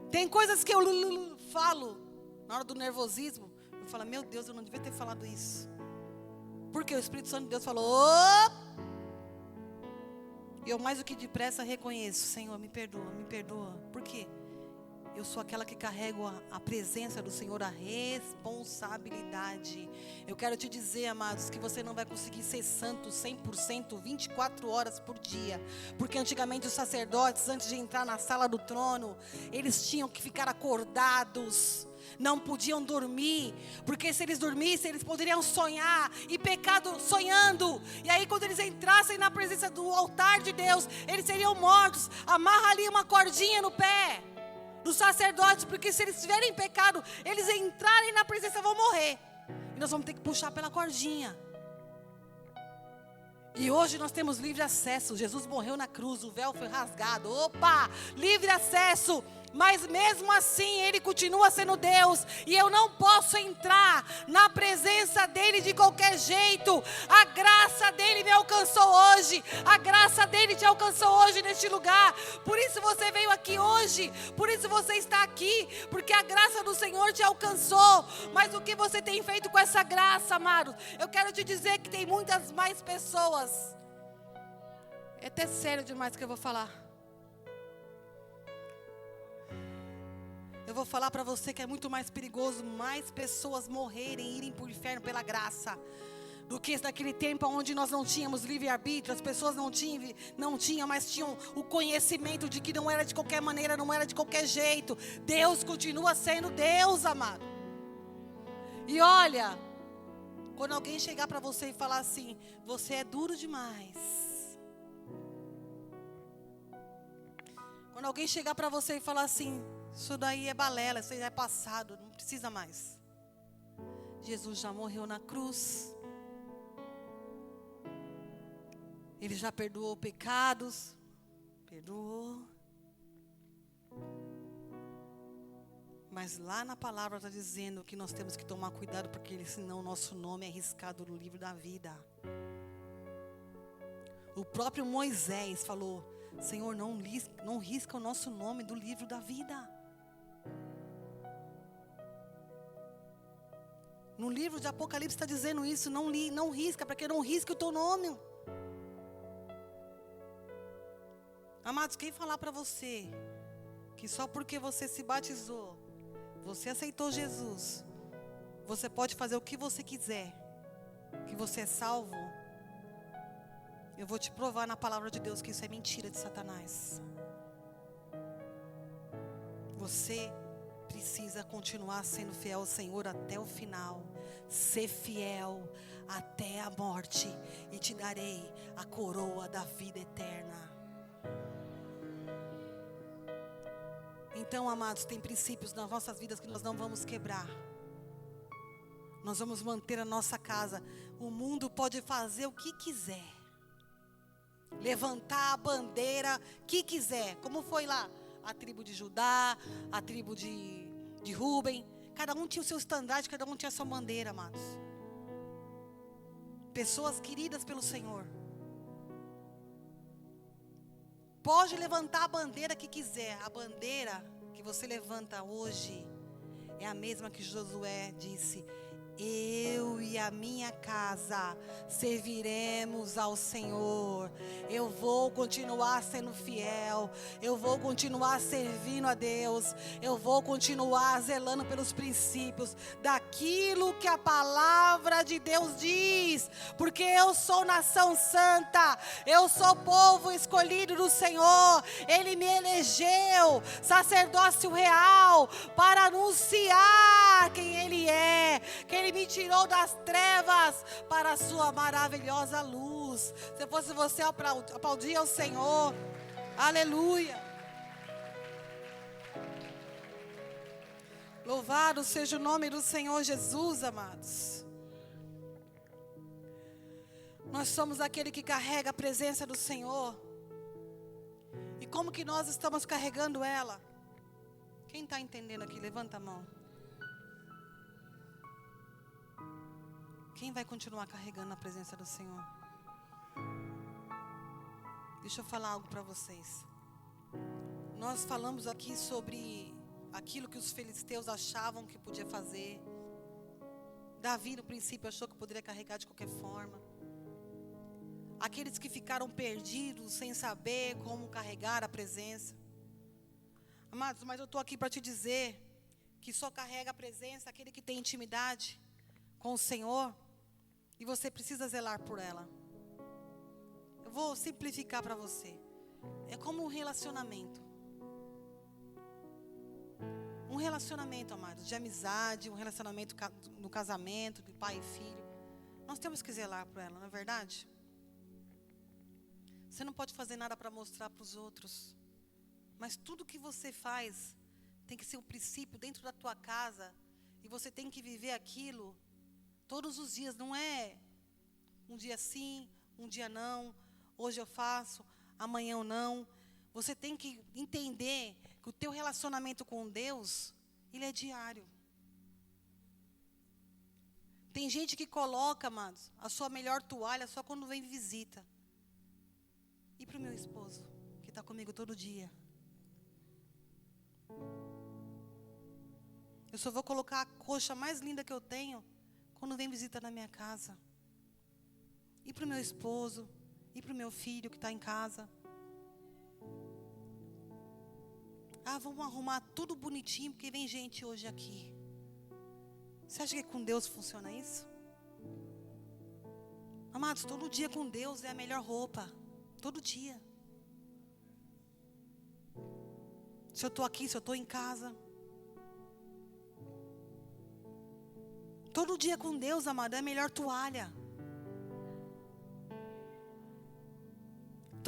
Tem coisas que eu falo na hora do nervosismo. Eu falo, meu Deus, eu não devia ter falado isso. Porque o Espírito Santo de Deus falou, e eu mais do que depressa reconheço: Senhor, me perdoa, me perdoa. Por quê? Eu sou aquela que carrego a presença do Senhor, a responsabilidade. Eu quero te dizer, amados, que você não vai conseguir ser santo 100%, 24 horas por dia. Porque antigamente os sacerdotes, antes de entrar na sala do trono, eles tinham que ficar acordados. Não podiam dormir, porque se eles dormissem, eles poderiam sonhar, e pecado sonhando. E aí quando eles entrassem na presença do altar de Deus, eles seriam mortos. Amarra ali uma cordinha no pé dos sacerdotes, porque se eles tiverem pecado, eles entrarem na presença vão morrer. E nós vamos ter que puxar pela cordinha. E hoje nós temos livre acesso. Jesus morreu na cruz, o véu foi rasgado. Opa, livre acesso. Mas mesmo assim Ele continua sendo Deus. E eu não posso entrar na presença dEle de qualquer jeito. A graça dEle me alcançou hoje. A graça dEle te alcançou hoje neste lugar. Por isso você veio aqui hoje. Por isso você está aqui. Porque a graça do Senhor te alcançou. Mas o que você tem feito com essa graça, amados? Eu quero te dizer que tem muitas mais pessoas. É até sério demais que eu vou falar. Eu vou falar para você que é muito mais perigoso mais pessoas morrerem e irem para o inferno pela graça do que naquele tempo onde nós não tínhamos livre-arbítrio, as pessoas não tinham, mas tinham o conhecimento de que não era de qualquer maneira, não era de qualquer jeito. Deus continua sendo Deus, amado. E olha, quando alguém chegar para você e falar assim, você é duro demais. Quando alguém chegar para você e falar assim, isso daí é balela, isso aí é passado, não precisa mais. Jesus já morreu na cruz. Ele já perdoou pecados. Perdoou. Mas lá na palavra está dizendo que nós temos que tomar cuidado, porque senão o nosso nome é riscado no livro da vida. O próprio Moisés falou, Senhor, não risca o nosso nome do livro da vida. No livro de Apocalipse está dizendo isso, não risca, para que não risque o teu nome. Amados, quem falar para você que só porque você se batizou, você aceitou Jesus, você pode fazer o que você quiser, que você é salvo, eu vou te provar na palavra de Deus que isso é mentira de Satanás. Você precisa continuar sendo fiel ao Senhor até o final. Ser fiel até a morte, e te darei a coroa da vida eterna. Então, amados, tem princípios nas nossas vidas que nós não vamos quebrar. Nós vamos manter a nossa casa. O mundo pode fazer o que quiser, levantar a bandeira que quiser, como foi lá a tribo de Judá, a tribo de Rúben. Cada um tinha o seu estandarte, cada um tinha a sua bandeira, amados. Pessoas queridas pelo Senhor. Pode levantar a bandeira que quiser. A bandeira que você levanta hoje é a mesma que Josué disse: eu e a minha casa serviremos ao Senhor. Eu vou continuar sendo fiel. Eu vou continuar servindo a Deus. Eu vou continuar zelando pelos princípios daquilo que a palavra de Deus diz. Porque eu sou nação santa. Eu sou povo escolhido do Senhor. Ele me elegeu sacerdócio real para anunciar quem Ele é. Ele me tirou das trevas para a sua maravilhosa luz. Se fosse você, aplaudir ao Senhor. Aleluia. Louvado seja o nome do Senhor Jesus, amados. Nós somos aquele que carrega a presença do Senhor. E como que nós estamos carregando ela? Quem está entendendo aqui? Levanta a mão. Quem vai continuar carregando a presença do Senhor? Deixa eu falar algo para vocês. Nós falamos aqui sobre aquilo que os filisteus achavam que podia fazer. Davi, no princípio, achou que poderia carregar de qualquer forma. Aqueles que ficaram perdidos, sem saber como carregar a presença. Amados, mas eu estou aqui para te dizer que só carrega a presença aquele que tem intimidade com o Senhor. E você precisa zelar por ela. Eu vou simplificar para você. É como um relacionamento. Um relacionamento, amados, de amizade, um relacionamento no casamento, de pai e filho. Nós temos que zelar por ela, não é verdade? Você não pode fazer nada para mostrar para os outros. Mas tudo que você faz tem que ser um princípio dentro da tua casa. E você tem que viver aquilo todos os dias, não é um dia sim, um dia não. Hoje eu faço, amanhã eu não. Você tem que entender que o teu relacionamento com Deus, ele é diário. Tem gente que coloca, amados, a sua melhor toalha só quando vem visita. E para o meu esposo, que está comigo todo dia? Eu só vou colocar a coxa mais linda que eu tenho quando vem visita na minha casa. E para o meu esposo, e para o meu filho que está em casa. Ah, vamos arrumar tudo bonitinho, porque vem gente hoje aqui. Você acha que com Deus funciona isso? Amados, todo dia com Deus é a melhor roupa. Todo dia. Se eu estou aqui, se eu estou em casa. Todo dia com Deus, amado, é a melhor toalha.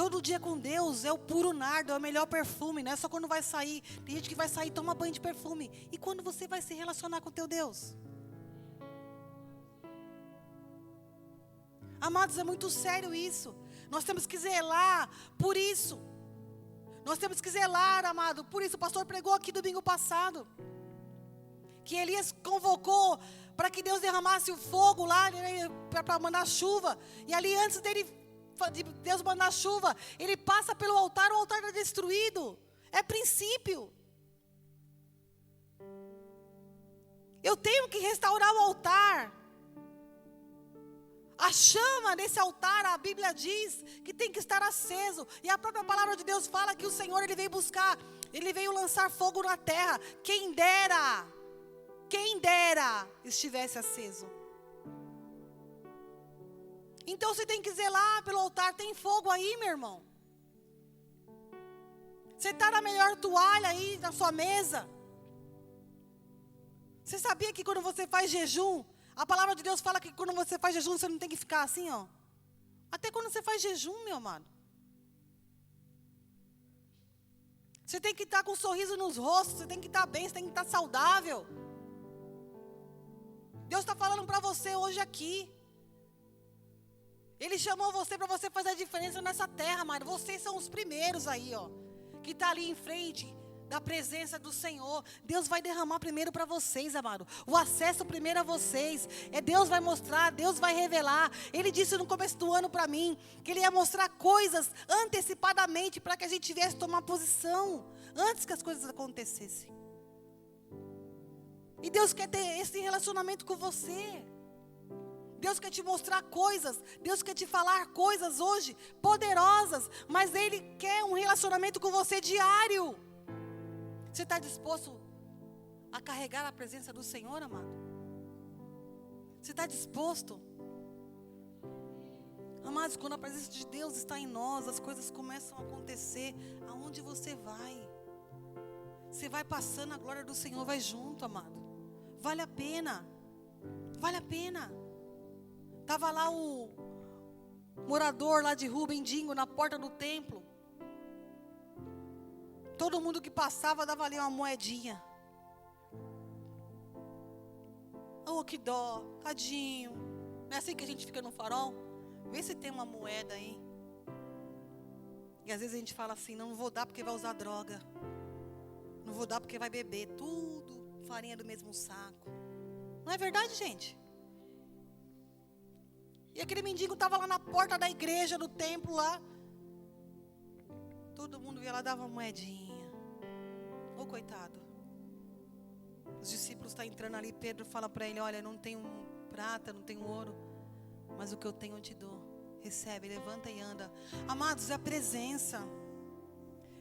Todo dia com Deus é o puro nardo, é o melhor perfume. Não é só quando vai sair. Tem gente que vai sair e toma banho de perfume. E quando você vai se relacionar com o teu Deus? Amados, é muito sério isso. Nós temos que zelar por isso. Nós temos que zelar, amado, por isso. O pastor pregou aqui domingo passado. Que Elias convocou para que Deus derramasse o fogo lá, para mandar chuva. E ali antes de Deus mandar chuva, ele passa pelo altar, o altar está destruído. É princípio. Eu tenho que restaurar o altar. A chama desse altar, a Bíblia diz que tem que estar aceso. E a própria palavra de Deus fala que o Senhor, Ele veio buscar, Ele veio lançar fogo na terra. Quem dera estivesse aceso. Então você tem que zelar pelo altar. Tem fogo aí, meu irmão? Você está na melhor toalha aí na sua mesa? Você sabia que quando você faz jejum, a palavra de Deus fala que quando você faz jejum, você não tem que ficar assim, ó. Até quando você faz jejum, meu amado. Você tem que estar com um sorriso nos rostos, você tem que estar bem, você tem que estar saudável. Deus está falando para você hoje aqui. Ele chamou você para você fazer a diferença nessa terra, amado. Vocês são os primeiros aí, ó. Que está ali em frente da presença do Senhor. Deus vai derramar primeiro para vocês, amado. O acesso primeiro a vocês. Deus vai mostrar, Deus vai revelar. Ele disse no começo do ano para mim que Ele ia mostrar coisas antecipadamente para que a gente viesse tomar posição antes que as coisas acontecessem. E Deus quer ter esse relacionamento com você. Deus quer te mostrar coisas, Deus quer te falar coisas hoje poderosas, mas Ele quer um relacionamento com você diário. Você está disposto a carregar a presença do Senhor, amado? Você está disposto? Amados, quando a presença de Deus está em nós, as coisas começam a acontecer. Aonde você vai? Você vai passando, a glória do Senhor vai junto, amado. Vale a pena. Vale a pena. Estava lá o morador lá de rua, mendigo, na porta do templo. Todo mundo que passava dava ali uma moedinha. Oh, que dó, tadinho. Não é assim que a gente fica no farol? Vê se tem uma moeda aí. E às vezes a gente fala assim, não vou dar porque vai usar droga. Não vou dar porque vai beber. Tudo farinha do mesmo saco. Não é verdade, gente? E aquele mendigo estava lá na porta da igreja, do templo lá. Todo mundo ia lá, dava uma moedinha. Ô, coitado. Os discípulos estão entrando ali, Pedro fala para ele, olha, não tenho prata, não tenho ouro, mas o que eu tenho eu te dou. Recebe, levanta e anda. Amados, é a presença.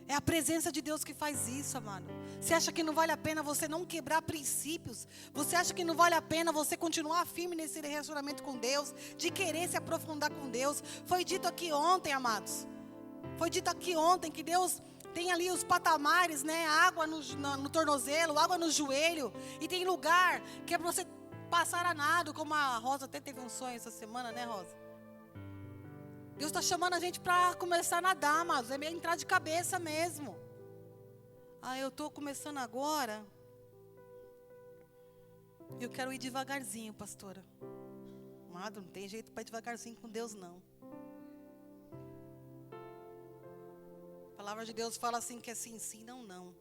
É a presença de Deus que faz isso, amado. Você acha que não vale a pena você não quebrar princípios? Você acha que não vale a pena você continuar firme nesse relacionamento com Deus? De querer se aprofundar com Deus? Foi dito aqui ontem, amados. Foi dito aqui ontem que Deus tem ali os patamares, né? Água no tornozelo, água no joelho. E tem lugar que é para você passar a nado, como a Rosa até teve um sonho essa semana, né, Rosa? Deus está chamando a gente para começar a nadar, amados. É entrar de cabeça mesmo. Ah, eu estou começando agora. Eu quero ir devagarzinho, pastora. Amado, não tem jeito para ir devagarzinho com Deus, não. A palavra de Deus fala assim, que é sim, sim, não, não.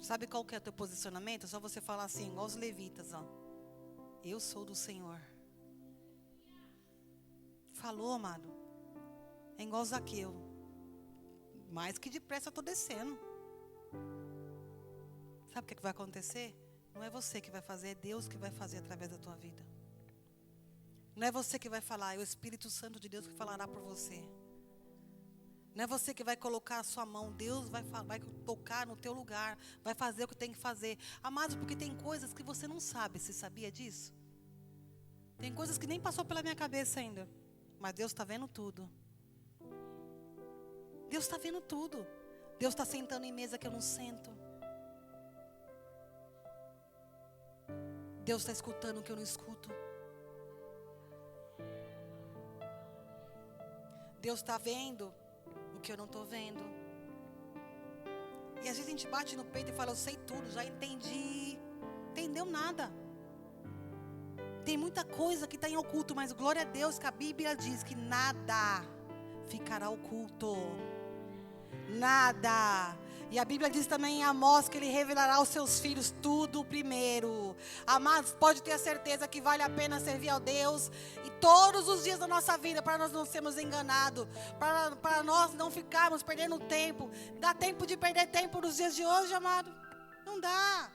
Sabe qual que é o teu posicionamento? É só você falar assim, igual os levitas, ó. Eu sou do Senhor. Falou, amado. É igual Zaqueu. Mais que depressa eu estou descendo. Sabe o que vai acontecer? Não é você que vai fazer, é Deus que vai fazer através da tua vida. Não é você que vai falar, é o Espírito Santo de Deus que falará por você. Não é você que vai colocar a sua mão. Deus vai tocar no teu lugar. Vai fazer o que tem que fazer. Amados, porque tem coisas que você não sabe. Você sabia disso? Tem coisas que nem passou pela minha cabeça ainda. Mas Deus está vendo tudo. Deus está vendo tudo. Deus está sentando em mesa que eu não sento. Deus está escutando o que eu não escuto. Deus está vendo o que eu não estou vendo. E às vezes a gente bate no peito e fala, eu sei tudo, já entendi. Entendeu nada. Tem muita coisa que está em oculto, mas glória a Deus que a Bíblia diz que nada ficará oculto. Nada. E a Bíblia diz também em Amós que Ele revelará aos seus filhos tudo primeiro. Amados, pode ter a certeza que vale a pena servir ao Deus. E todos os dias da nossa vida, para nós não sermos enganados. Para nós não ficarmos perdendo tempo. Dá tempo de perder tempo nos dias de hoje, amado? Não dá.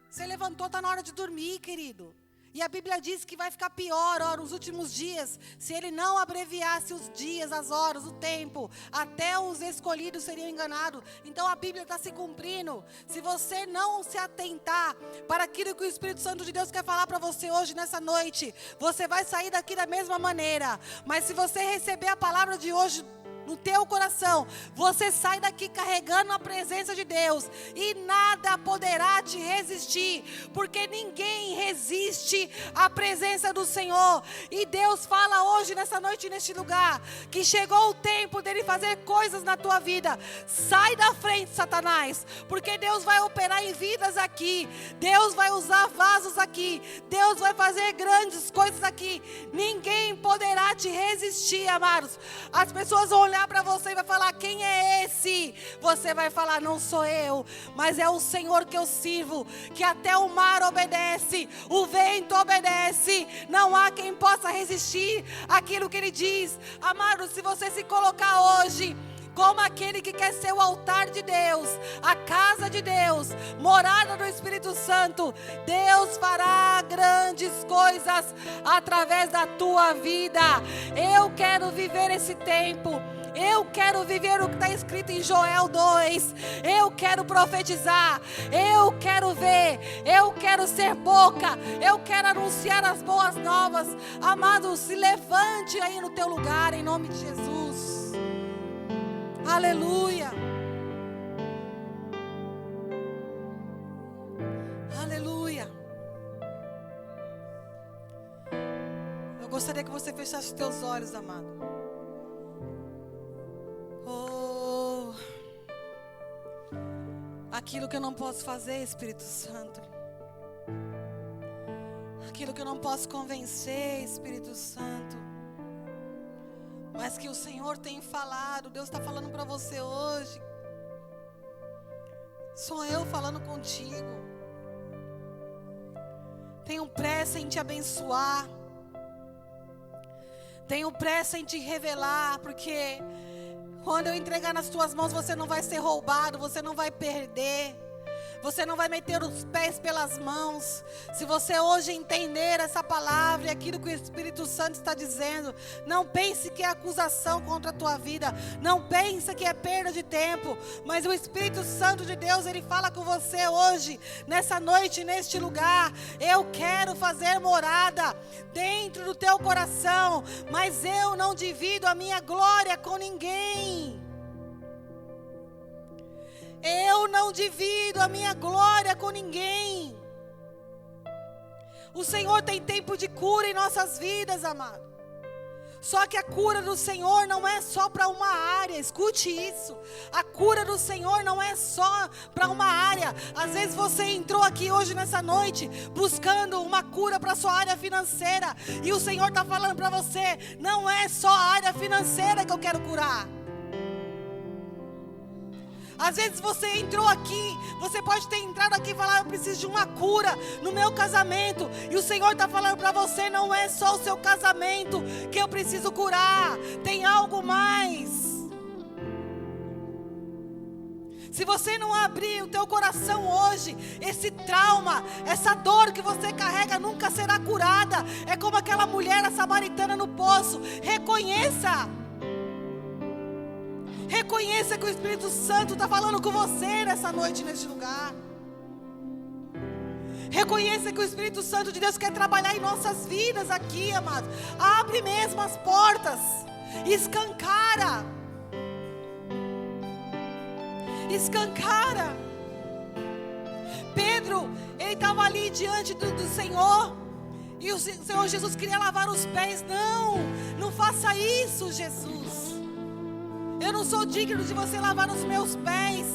Você levantou, está na hora de dormir, querido. E a Bíblia diz que vai ficar pior, nos últimos dias, se Ele não abreviasse os dias, as horas, o tempo, até os escolhidos seriam enganados. Então a Bíblia está se cumprindo. Se você não se atentar para aquilo que o Espírito Santo de Deus quer falar para você hoje, nessa noite, você vai sair daqui da mesma maneira. Mas se você receber a palavra de hoje no teu coração, você sai daqui carregando a presença de Deus, e nada poderá te resistir, porque ninguém resiste à presença do Senhor. E Deus fala hoje, nessa noite, neste lugar, que chegou o tempo dele fazer coisas na tua vida. Sai da frente, Satanás, porque Deus vai operar em vidas aqui, Deus vai usar vasos aqui, Deus vai fazer grandes coisas aqui. Ninguém poderá te resistir, amados. As pessoas vão olhar para você e vai falar, quem é esse? Você vai falar, não sou eu, mas é o Senhor que eu sirvo, que até o mar obedece, o vento obedece, não há quem possa resistir àquilo que Ele diz. Amado, se você se colocar hoje como aquele que quer ser o altar de Deus, a casa de Deus, morada do Espírito Santo, Deus fará grandes coisas através da tua vida. Eu quero viver esse tempo. Eu quero viver o que está escrito em Joel 2. Eu quero profetizar. Eu quero ver. Eu quero ser boca. Eu quero anunciar as boas novas. Amado, se levante aí no teu lugar, em nome de Jesus. Aleluia. Aleluia. Eu gostaria que você fechasse os teus olhos, amado. Oh, aquilo que eu não posso fazer, Espírito Santo. Aquilo que eu não posso convencer, Espírito Santo. Mas que o Senhor tem falado, Deus está falando para você hoje. Sou eu falando contigo. Tenho pressa em te abençoar. Tenho pressa em te revelar, porque quando eu entregar nas tuas mãos, você não vai ser roubado, você não vai perder. Você não vai meter os pés pelas mãos. Se você hoje entender essa palavra e aquilo que o Espírito Santo está dizendo, não pense que é acusação contra a tua vida. Não pense que é perda de tempo. Mas o Espírito Santo de Deus, Ele fala com você hoje, nessa noite, neste lugar. Eu quero fazer morada dentro do teu coração, mas eu não divido a minha glória com ninguém. Eu não divido a minha glória com ninguém. O Senhor tem tempo de cura em nossas vidas, amado. Só que a cura do Senhor não é só para uma área. Escute isso. A cura do Senhor não é só para uma área. Às vezes você entrou aqui hoje nessa noite buscando uma cura para a sua área financeira, e o Senhor está falando para você, não é só a área financeira que eu quero curar. Às vezes você entrou aqui, você pode ter entrado aqui e falar, eu preciso de uma cura no meu casamento. E o Senhor está falando para você, não é só o seu casamento que eu preciso curar. Tem algo mais. Se você não abrir o teu coração hoje, esse trauma, essa dor que você carrega nunca será curada. É como aquela mulher, a samaritana no poço. Reconheça. Reconheça que o Espírito Santo está falando com você nessa noite, neste lugar. Reconheça que o Espírito Santo de Deus quer trabalhar em nossas vidas aqui, amados. Abre mesmo as portas. Escancara. Escancara. Pedro, ele estava ali diante do Senhor. E o Senhor Jesus queria lavar os pés. Não faça isso, Jesus. Eu não sou digno de você lavar os meus pés.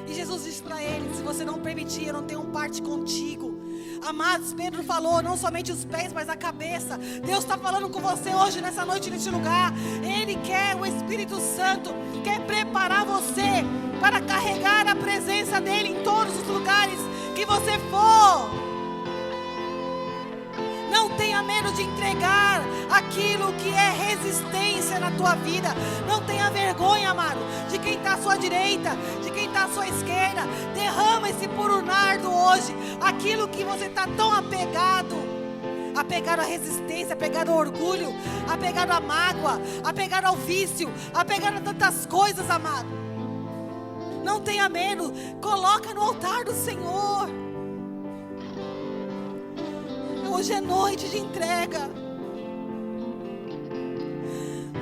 E Jesus disse para ele: se você não permitir, eu não tenho parte contigo. Amados, Pedro falou não somente os pés, mas a cabeça. Deus está falando com você hoje, nessa noite, neste lugar. Ele quer, o Espírito Santo quer preparar você para carregar a presença dEle em todos os lugares que você for. Não tenha medo de entregar aquilo que é resistência na tua vida. Não tenha vergonha, amado, de quem está à sua direita, de quem está à sua esquerda. Derrama esse puro nardo hoje. Aquilo que você está tão apegado. Apegado à resistência, apegado ao orgulho, apegado à mágoa, apegado ao vício, apegado a tantas coisas, amado. Não tenha medo. Coloca no altar do Senhor. Hoje é noite de entrega.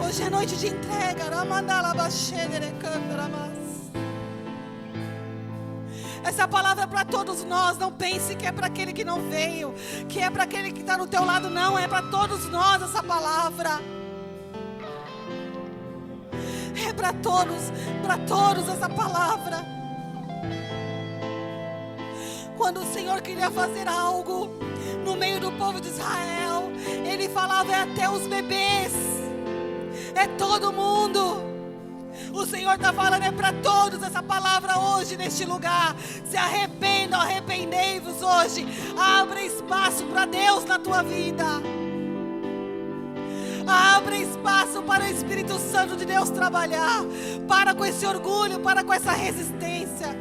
Hoje é noite de entrega. Essa palavra é para todos nós. Não pense que é para aquele que não veio, que é para aquele que está no teu lado. Não, é para todos nós essa palavra. É para todos essa palavra. Quando o Senhor queria fazer algo no meio do povo de Israel, Ele falava: é até os bebês, é todo mundo. O Senhor está falando, é para todos essa palavra hoje neste lugar. Se arrependam, arrependei-vos hoje. Abra espaço para Deus na tua vida. Abre espaço para o Espírito Santo de Deus trabalhar. Para com esse orgulho, para com essa resistência.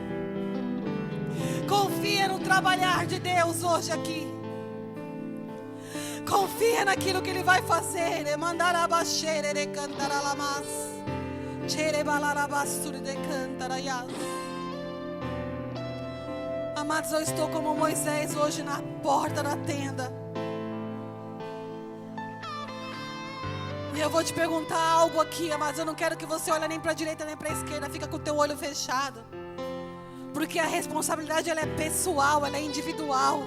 Confia no trabalhar de Deus hoje aqui. Confia naquilo que Ele vai fazer. Amados, eu estou como Moisés hoje na porta da tenda. E eu vou te perguntar algo aqui, amados. Eu não quero que você olhe nem para a direita nem para a esquerda. Fica com o teu olho fechado. Porque a responsabilidade, ela é pessoal, ela é individual.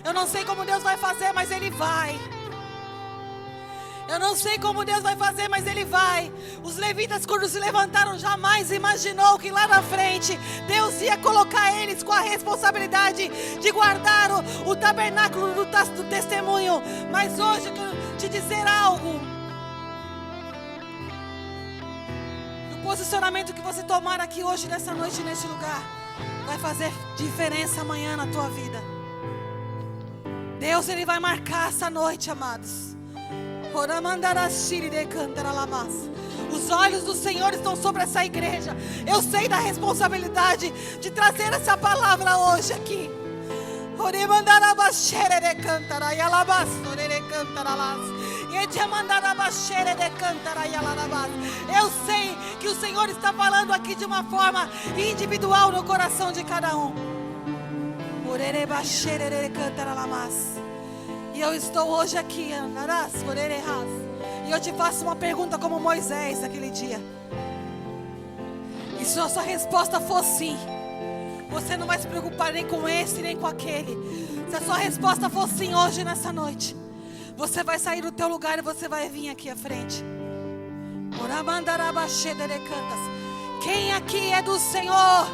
Eu não sei como Deus vai fazer, mas Ele vai. Eu não sei como Deus vai fazer, mas Ele vai. Os levitas, quando se levantaram, jamais imaginou que lá na frente Deus ia colocar eles com a responsabilidade de guardar o tabernáculo do testemunho. Mas hoje eu quero te dizer algo. O posicionamento que você tomar aqui hoje, nessa noite, neste lugar, vai fazer diferença amanhã na tua vida. Deus, Ele vai marcar essa noite, amados. Os olhos do Senhor estão sobre essa igreja. Eu sei da responsabilidade de trazer essa palavra hoje aqui. Eu sei que o Senhor está falando aqui de uma forma individual no coração de cada um. E eu estou hoje aqui, e eu te faço uma pergunta como Moisés naquele dia. E se a sua resposta for sim, você não vai se preocupar nem com esse, nem com aquele. Se a sua resposta for sim hoje, nessa noite, você vai sair do teu lugar e você vai vir aqui à frente. Quem aqui é do Senhor?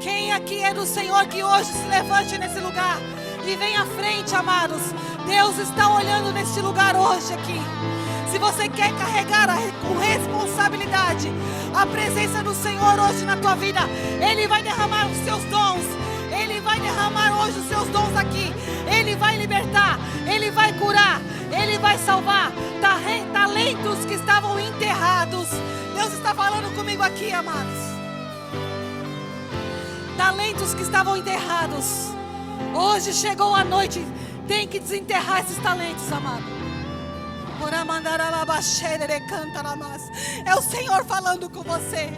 Quem aqui é do Senhor que hoje se levante nesse lugar e vem à frente, amados. Deus está olhando neste lugar hoje aqui. Se você quer carregar com responsabilidade a presença do Senhor hoje na tua vida, Ele vai derramar os seus dons. Ele vai derramar hoje os seus dons aqui. Ele vai libertar, Ele vai curar, Ele vai salvar talentos que estavam enterrados. Deus está falando comigo aqui, amados. Talentos que estavam enterrados. Hoje chegou a noite. Tem que desenterrar esses talentos, amado. É o Senhor falando com você.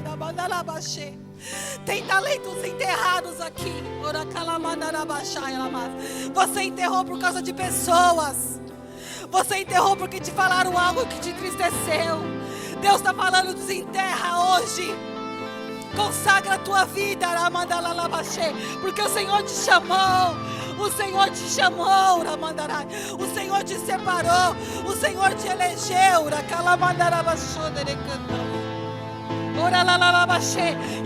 Tem talentos enterrados aqui. Você enterrou por causa de pessoas. Você enterrou porque te falaram algo que te entristeceu. Deus está falando, desenterra hoje. Consagra a tua vida, porque o Senhor te chamou. O Senhor te chamou, o Senhor te separou, o Senhor te elegeu.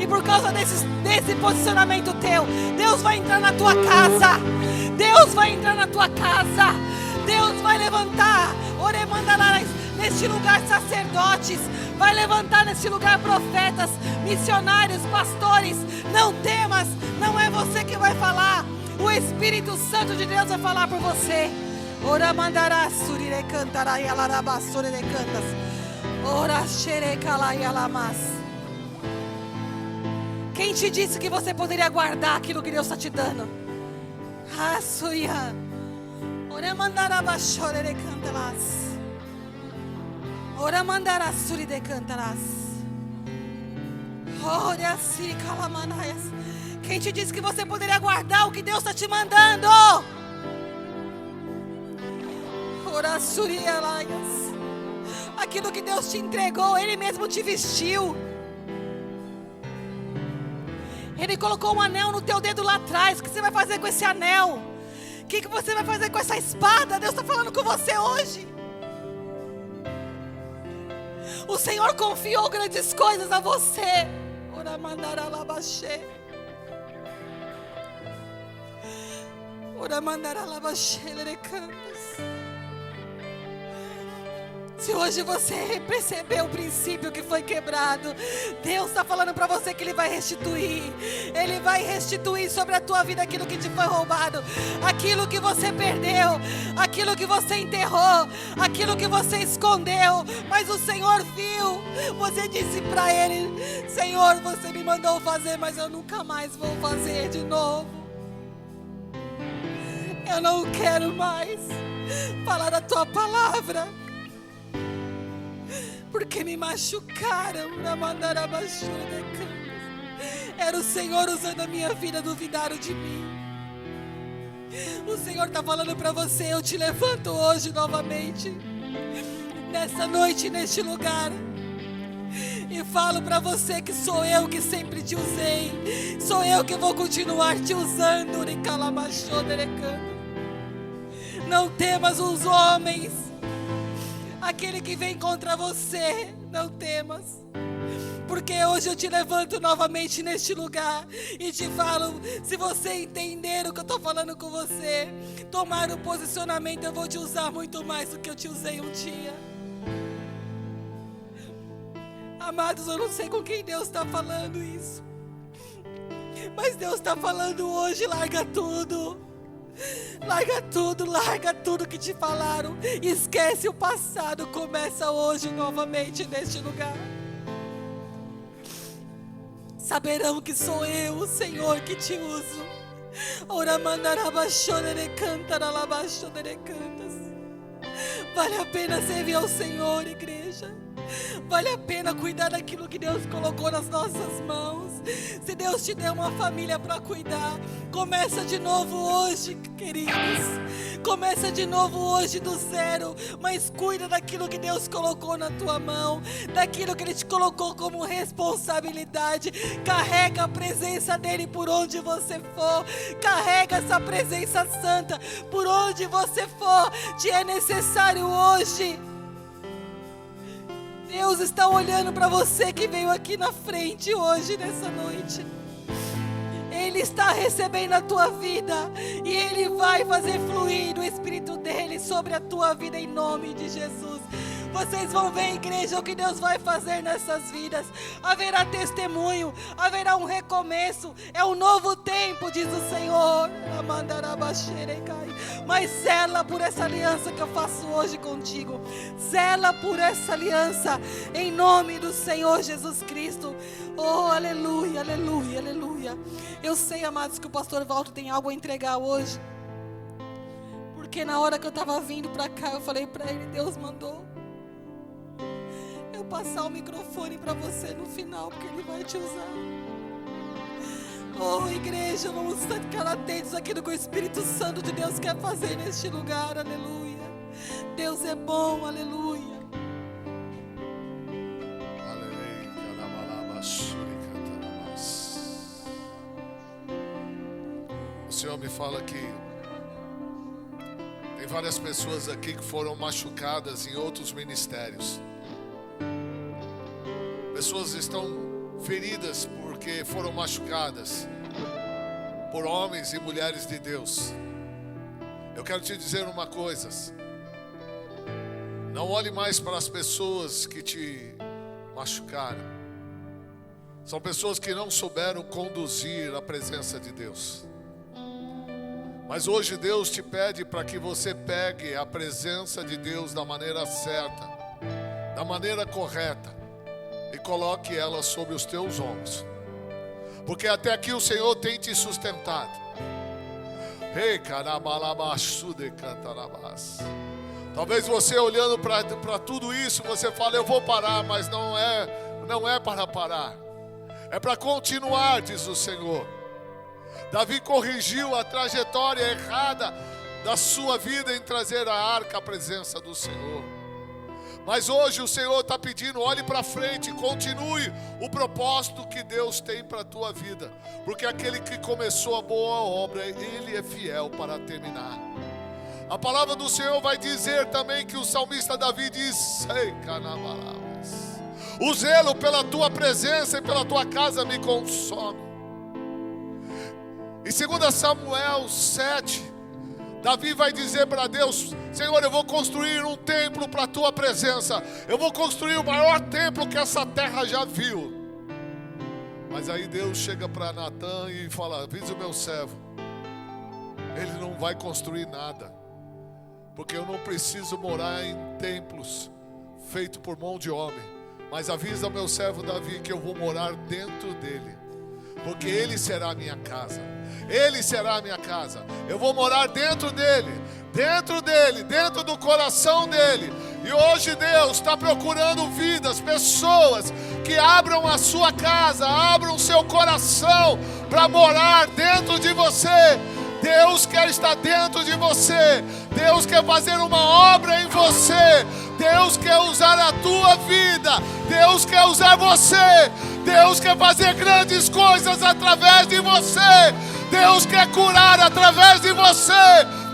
E por causa desse posicionamento teu, Deus vai entrar na tua casa. Deus vai entrar na tua casa. Deus vai levantar neste lugar sacerdotes. Vai levantar neste lugar profetas, missionários, pastores. Não temas, não é você que vai falar. O Espírito Santo de Deus vai falar por você. Ora mandará surire cantará e alarabá surire cantas. Ora xerecala e alamas. Quem te disse que você poderia guardar aquilo que Deus está te dando? Ah, suia. Ora mandará baixore cantalas. Ora mandará surire cantalas. Ora se calamanaias. Quem te disse que você poderia guardar o que Deus está te mandando? Aquilo que Deus te entregou, Ele mesmo te vestiu. Ele colocou um anel no teu dedo lá atrás. O que você vai fazer com esse anel? O que você vai fazer com essa espada? Deus está falando com você hoje. O Senhor confiou grandes coisas a você. Ora mandará labaxê. Se hoje você percebeu o princípio que foi quebrado, Deus está falando para você que Ele vai restituir. Ele vai restituir sobre a tua vida aquilo que te foi roubado, aquilo que você perdeu, aquilo que você enterrou, aquilo que você escondeu. Mas o Senhor viu. Você disse para Ele: Senhor, você me mandou fazer, mas eu nunca mais vou fazer de novo. Eu não quero mais falar a tua palavra, porque me machucaram. Era o Senhor usando a minha vida, duvidaram de mim. O Senhor está falando para você: eu te levanto hoje novamente, nessa noite, neste lugar, e falo para você que sou eu que sempre te usei, sou eu que vou continuar te usando. Não temas os homens, aquele que vem contra você, não temas, porque hoje eu te levanto novamente neste lugar e te falo: se você entender o que eu estou falando com você, tomar o posicionamento, eu vou te usar muito mais do que eu te usei um dia. Amados, eu não sei com quem Deus está falando isso, mas Deus está falando hoje: larga tudo. Larga tudo que te falaram. Esquece o passado, começa hoje novamente neste lugar. Saberão que sou eu, o Senhor, que te uso. Vale a pena servir ao Senhor, igreja. Vale a pena cuidar daquilo que Deus colocou nas nossas mãos. Se Deus te deu uma família para cuidar, começa de novo hoje, queridos. Começa de novo hoje do zero, mas cuida daquilo que Deus colocou na tua mão, daquilo que Ele te colocou como responsabilidade. Carrega a presença dEle por onde você for. Carrega essa presença santa por onde você for. Te é necessário hoje. Deus está olhando para você que veio aqui na frente hoje, nessa noite. Ele está recebendo a tua vida e Ele vai fazer fluir o Espírito dEle sobre a tua vida em nome de Jesus. Vocês vão ver, igreja, o que Deus vai fazer nessas vidas. Haverá testemunho, haverá um recomeço. É um novo tempo, diz o Senhor. Mas zela por essa aliança que eu faço hoje contigo. Zela por essa aliança, em nome do Senhor Jesus Cristo. Oh, aleluia, aleluia, aleluia. Eu sei, amados, que o pastor Walter tem algo a entregar hoje. Porque na hora que eu estava vindo para cá, eu falei para ele, Deus mandou eu passar o microfone para você no final, porque Ele vai te usar. Oh, igreja, vamos ficar atentos àquilo que o Espírito Santo de Deus quer fazer neste lugar, aleluia. Deus é bom, aleluia. O Senhor me fala que tem várias pessoas aqui que foram machucadas em outros ministérios. Pessoas estão feridas porque foram machucadas por homens e mulheres de Deus. Eu quero te dizer uma coisa: não olhe mais para as pessoas que te machucaram. São pessoas que não souberam conduzir a presença de Deus. Mas hoje Deus te pede para que você pegue a presença de Deus da maneira certa, da maneira correta, e coloque ela sobre os teus ombros. Porque até aqui o Senhor tem te sustentado. Talvez você olhando para tudo isso, você fale, eu vou parar, mas não é para parar. É para continuar, diz o Senhor. Davi corrigiu a trajetória errada da sua vida em trazer a arca à presença do Senhor. Mas hoje o Senhor está pedindo, olhe para frente, continue o propósito que Deus tem para a tua vida. Porque aquele que começou a boa obra, Ele é fiel para terminar. A palavra do Senhor vai dizer também que o salmista Davi diz, o zelo pela tua presença e pela tua casa me consome. Em 2 Samuel 7, Davi vai dizer para Deus, Senhor, eu vou construir um templo para a tua presença. Eu vou construir o maior templo que essa terra já viu. Mas aí Deus chega para Natã e fala, avisa o meu servo, ele não vai construir nada, porque eu não preciso morar em templos feitos por mão de homem. Mas avisa o meu servo Davi que eu vou morar dentro dele, porque ele será a minha casa. Ele será a minha casa. Eu vou morar dentro dele, dentro do coração dele. E hoje Deus está procurando vidas, pessoas que abram a sua casa, abram o seu coração para morar dentro de você. Deus quer estar dentro de você. Deus quer fazer uma obra em você. Deus quer usar a tua vida. Deus quer usar você. Deus quer fazer grandes coisas através de você. Deus quer curar através de você.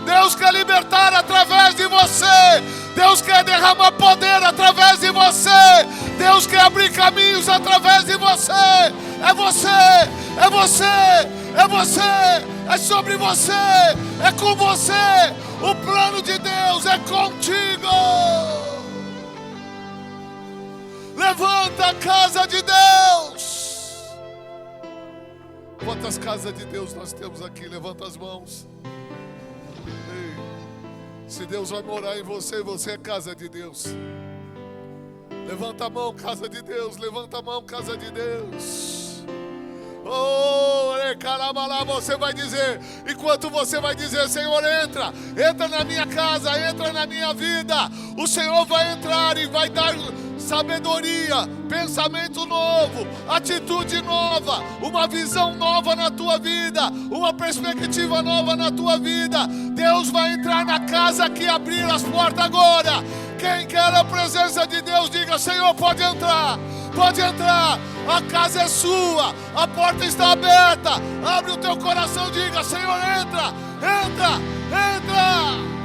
Deus quer libertar através de você. Deus quer derramar poder através de você. Deus quer abrir caminhos através de você. É você, é você, é você, é sobre você, é com você. O plano de Deus é contigo. Levanta a casa de Deus. Quantas casas de Deus nós temos aqui? Levanta as mãos. Ei, se Deus vai morar em você, você é casa de Deus. Levanta a mão, casa de Deus. Levanta a mão, casa de Deus. Oh, carabalá, você vai dizer. Enquanto você vai dizer, Senhor, entra na minha casa, entra na minha vida. O Senhor vai entrar e vai dar sabedoria, pensamento novo, atitude nova, uma visão nova na tua vida, uma perspectiva nova na tua vida. Deus vai entrar na casa que abrir as portas agora. Quem quer a presença de Deus, diga, Senhor, pode entrar, pode entrar. A casa é sua, a porta está aberta. Abre o teu coração, diga, Senhor, entra, entra, entra.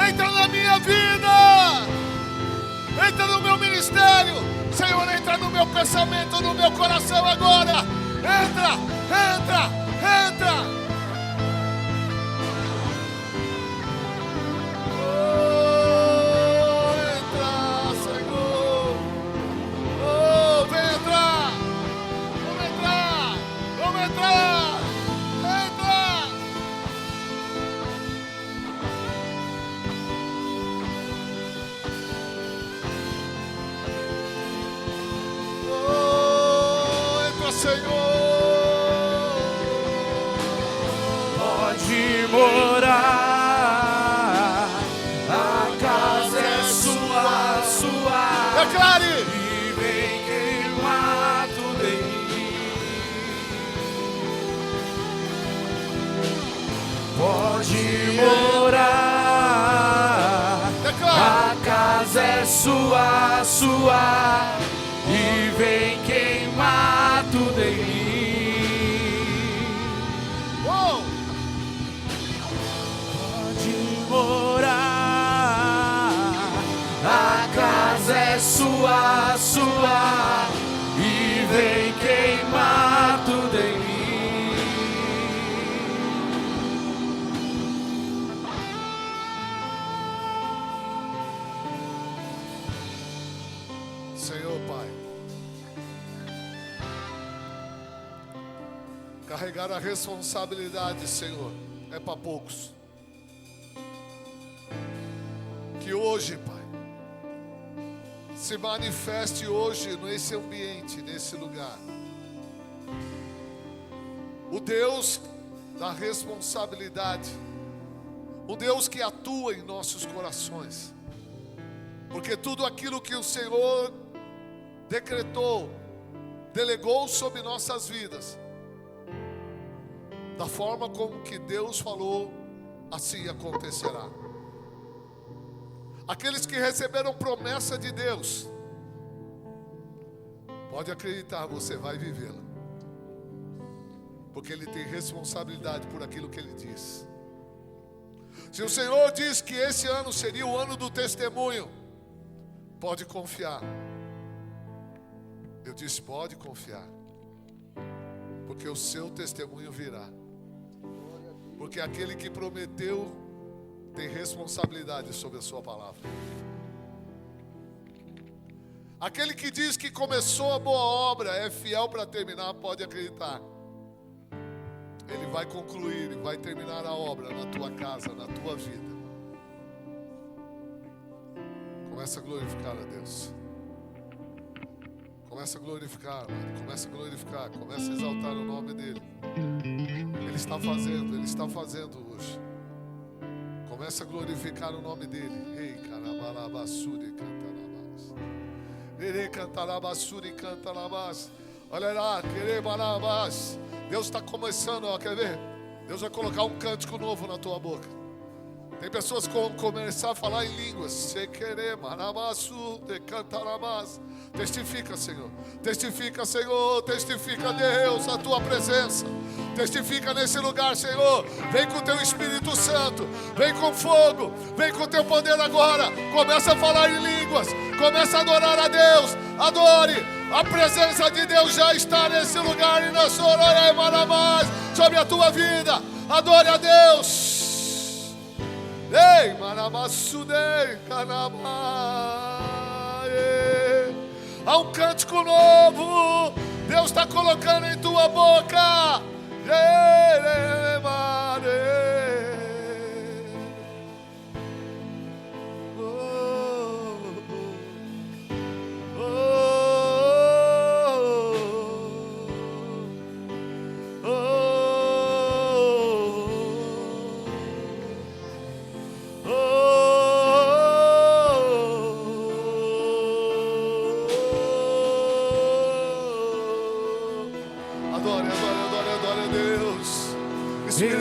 Entra na minha vida, entra no meu ministério, Senhor, entra no meu pensamento, no meu coração agora, Entra, entra, entra. Oh, entra, Senhor. Oh, vem entrar. Vamos entrar. Vamos entrar. Entra. Oh, entra, Senhor. Pode morar, a casa é sua, sua. Declare. E vem queimar tudo em mim. Pode morar, Declare. a casa é sua, sua. E vem queimar tudo em mim. Oh. Pode morar, a casa é sua, sua, e vem queimar tudo em mim. Senhor Pai, carregar a responsabilidade, Senhor, é para poucos. Que hoje, Pai, se manifeste hoje nesse ambiente, nesse lugar. O Deus da responsabilidade, o Deus que atua em nossos corações. Porque tudo aquilo que o Senhor decretou, delegou sobre nossas vidas, da forma como que Deus falou, assim acontecerá. Aqueles que receberam promessa de Deus, pode acreditar, você vai vivê-la. Porque Ele tem responsabilidade por aquilo que Ele diz. Se o Senhor diz que esse ano seria o ano do testemunho, pode confiar. Eu disse, pode confiar. Porque o seu testemunho virá. Porque aquele que prometeu tem responsabilidade sobre a sua palavra. Aquele que diz que começou a boa obra é fiel para terminar, pode acreditar. Ele vai concluir e vai terminar a obra na tua casa, na tua vida. Começa a glorificar a Deus. Começa a glorificar, mano. Começa a glorificar, começa a exaltar o nome dEle. Ele está fazendo hoje. Começa a glorificar o nome dEle. Ei, carabalabassuri, cantarabás. Ere cantarabassuri, cantarabás. Olha lá, querebarabás. Deus está começando, ó, quer ver? Deus vai colocar um cântico novo na tua boca. Tem pessoas que vão começar a falar em línguas. Se querer, marabaçu, de cantarabás. Testifica, Senhor. Testifica, Senhor. Testifica, Deus, a tua presença. Testifica nesse lugar, Senhor. Vem com o teu Espírito Santo. Vem com fogo. Vem com o teu poder agora. Começa a falar em línguas. Começa a adorar a Deus. Adore. A presença de Deus já está nesse lugar. E na Soraya Maramás. Sobre a tua vida. Adore a Deus. Ei, Maramassudei, Canamá. Há um cântico novo. Deus está colocando em tua boca.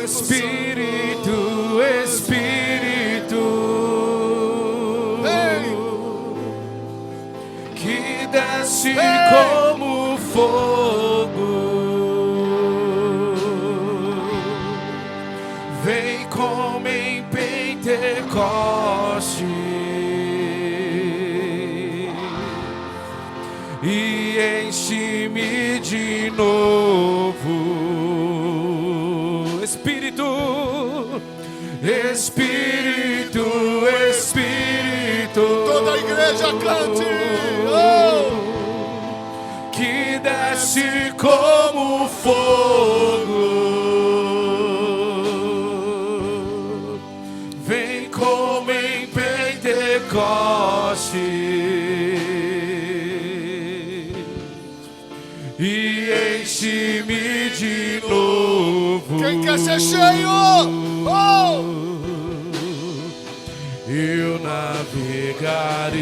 Espírito, Espírito, que desce como fogo, vem como em Pentecoste e e enche-me de novo. Espírito, Espírito, Espírito. Toda a igreja cante. Que desce como fogo. Vem como em Pentecoste. E enche-me de novo. Quem quer ser cheio? Eu navegarei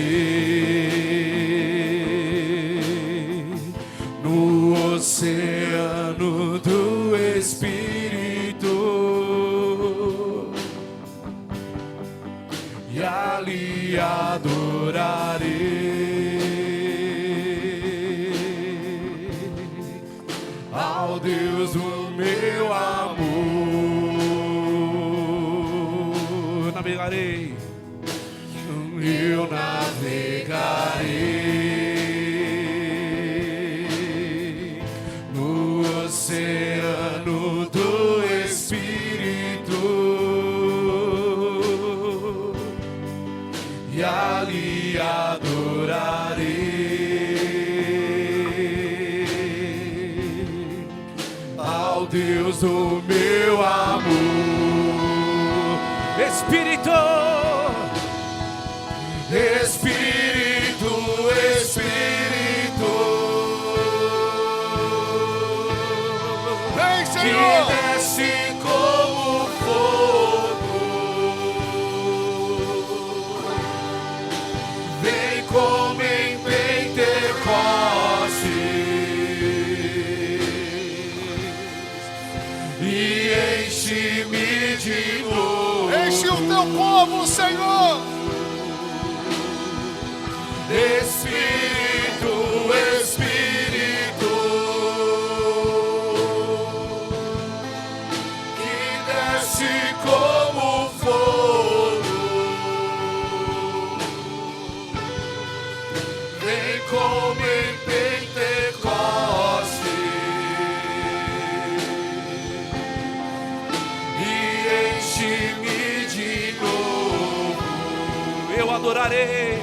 no oceano do Espírito e ali adorarei ao Deus do meu amor. Navegarei. Eu navegarei no oceano do Espírito e ali adorarei ao Deus do meu amor. Espírito, Espírito, Espírito, Vem, que Senhor. desce como fogo, vem como em Pentecostes e enche-me de novo. Enche o teu povo, Senhor. Espírito, Espírito, que desce como fogo, vem como em Pentecoste e enche-me de novo. Eu adorarei.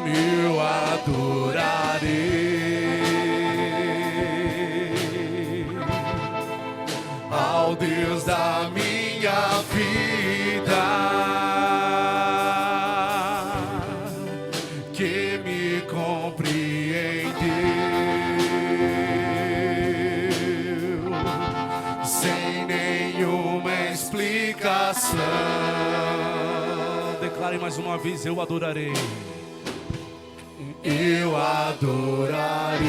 Eu adorarei ao Deus da minha vida, que me compreendeu sem nenhuma explicação. Declare mais uma vez: eu adorarei. Eu adorarei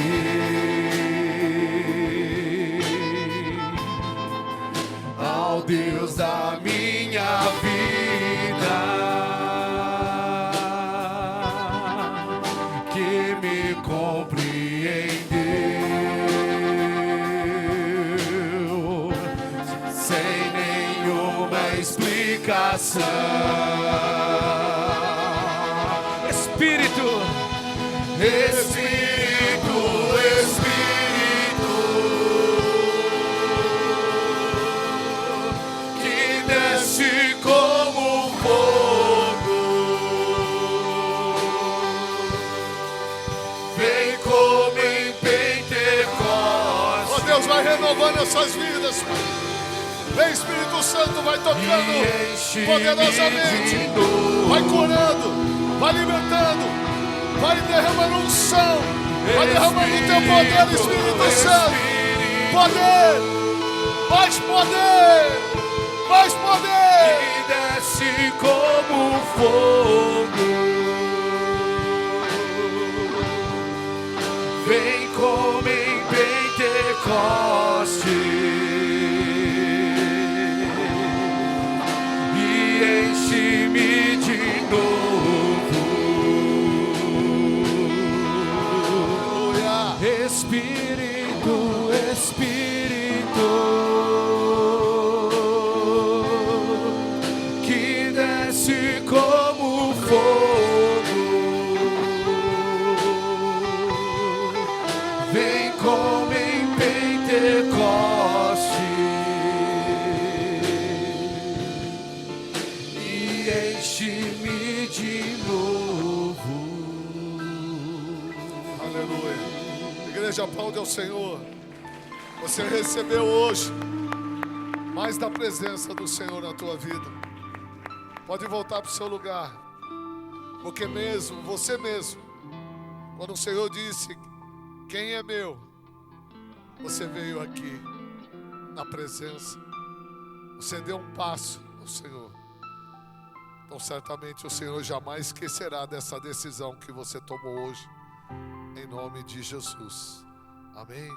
ao Deus da minha vida, que me compreendeu sem nenhuma explicação. Espírito, Espírito, Espírito, que desce como fogo, vem como em Pentecostes. Oh, Deus vai renovando essas vidas. Vem, Espírito Santo, vai tocando poderosamente, vai curando, vai libertando, vai derramando unção, vai derramando o teu poder, Espírito Santo. Poder, mais poder, mais poder. Que desce como fogo, vem como em Pentecoste e enche-me de novo. Espírito, Espírito, que desce como fogo, enche-me de novo. Aleluia. Igreja, aplaude ao Senhor. Você recebeu hoje mais da presença do Senhor na tua vida. Pode voltar para o seu lugar. Porque mesmo, você mesmo, quando o Senhor disse, quem é meu? Você veio aqui na presença. Você deu um passo ao Senhor. Então certamente o Senhor jamais esquecerá dessa decisão que você tomou hoje. Em nome de Jesus. Amém.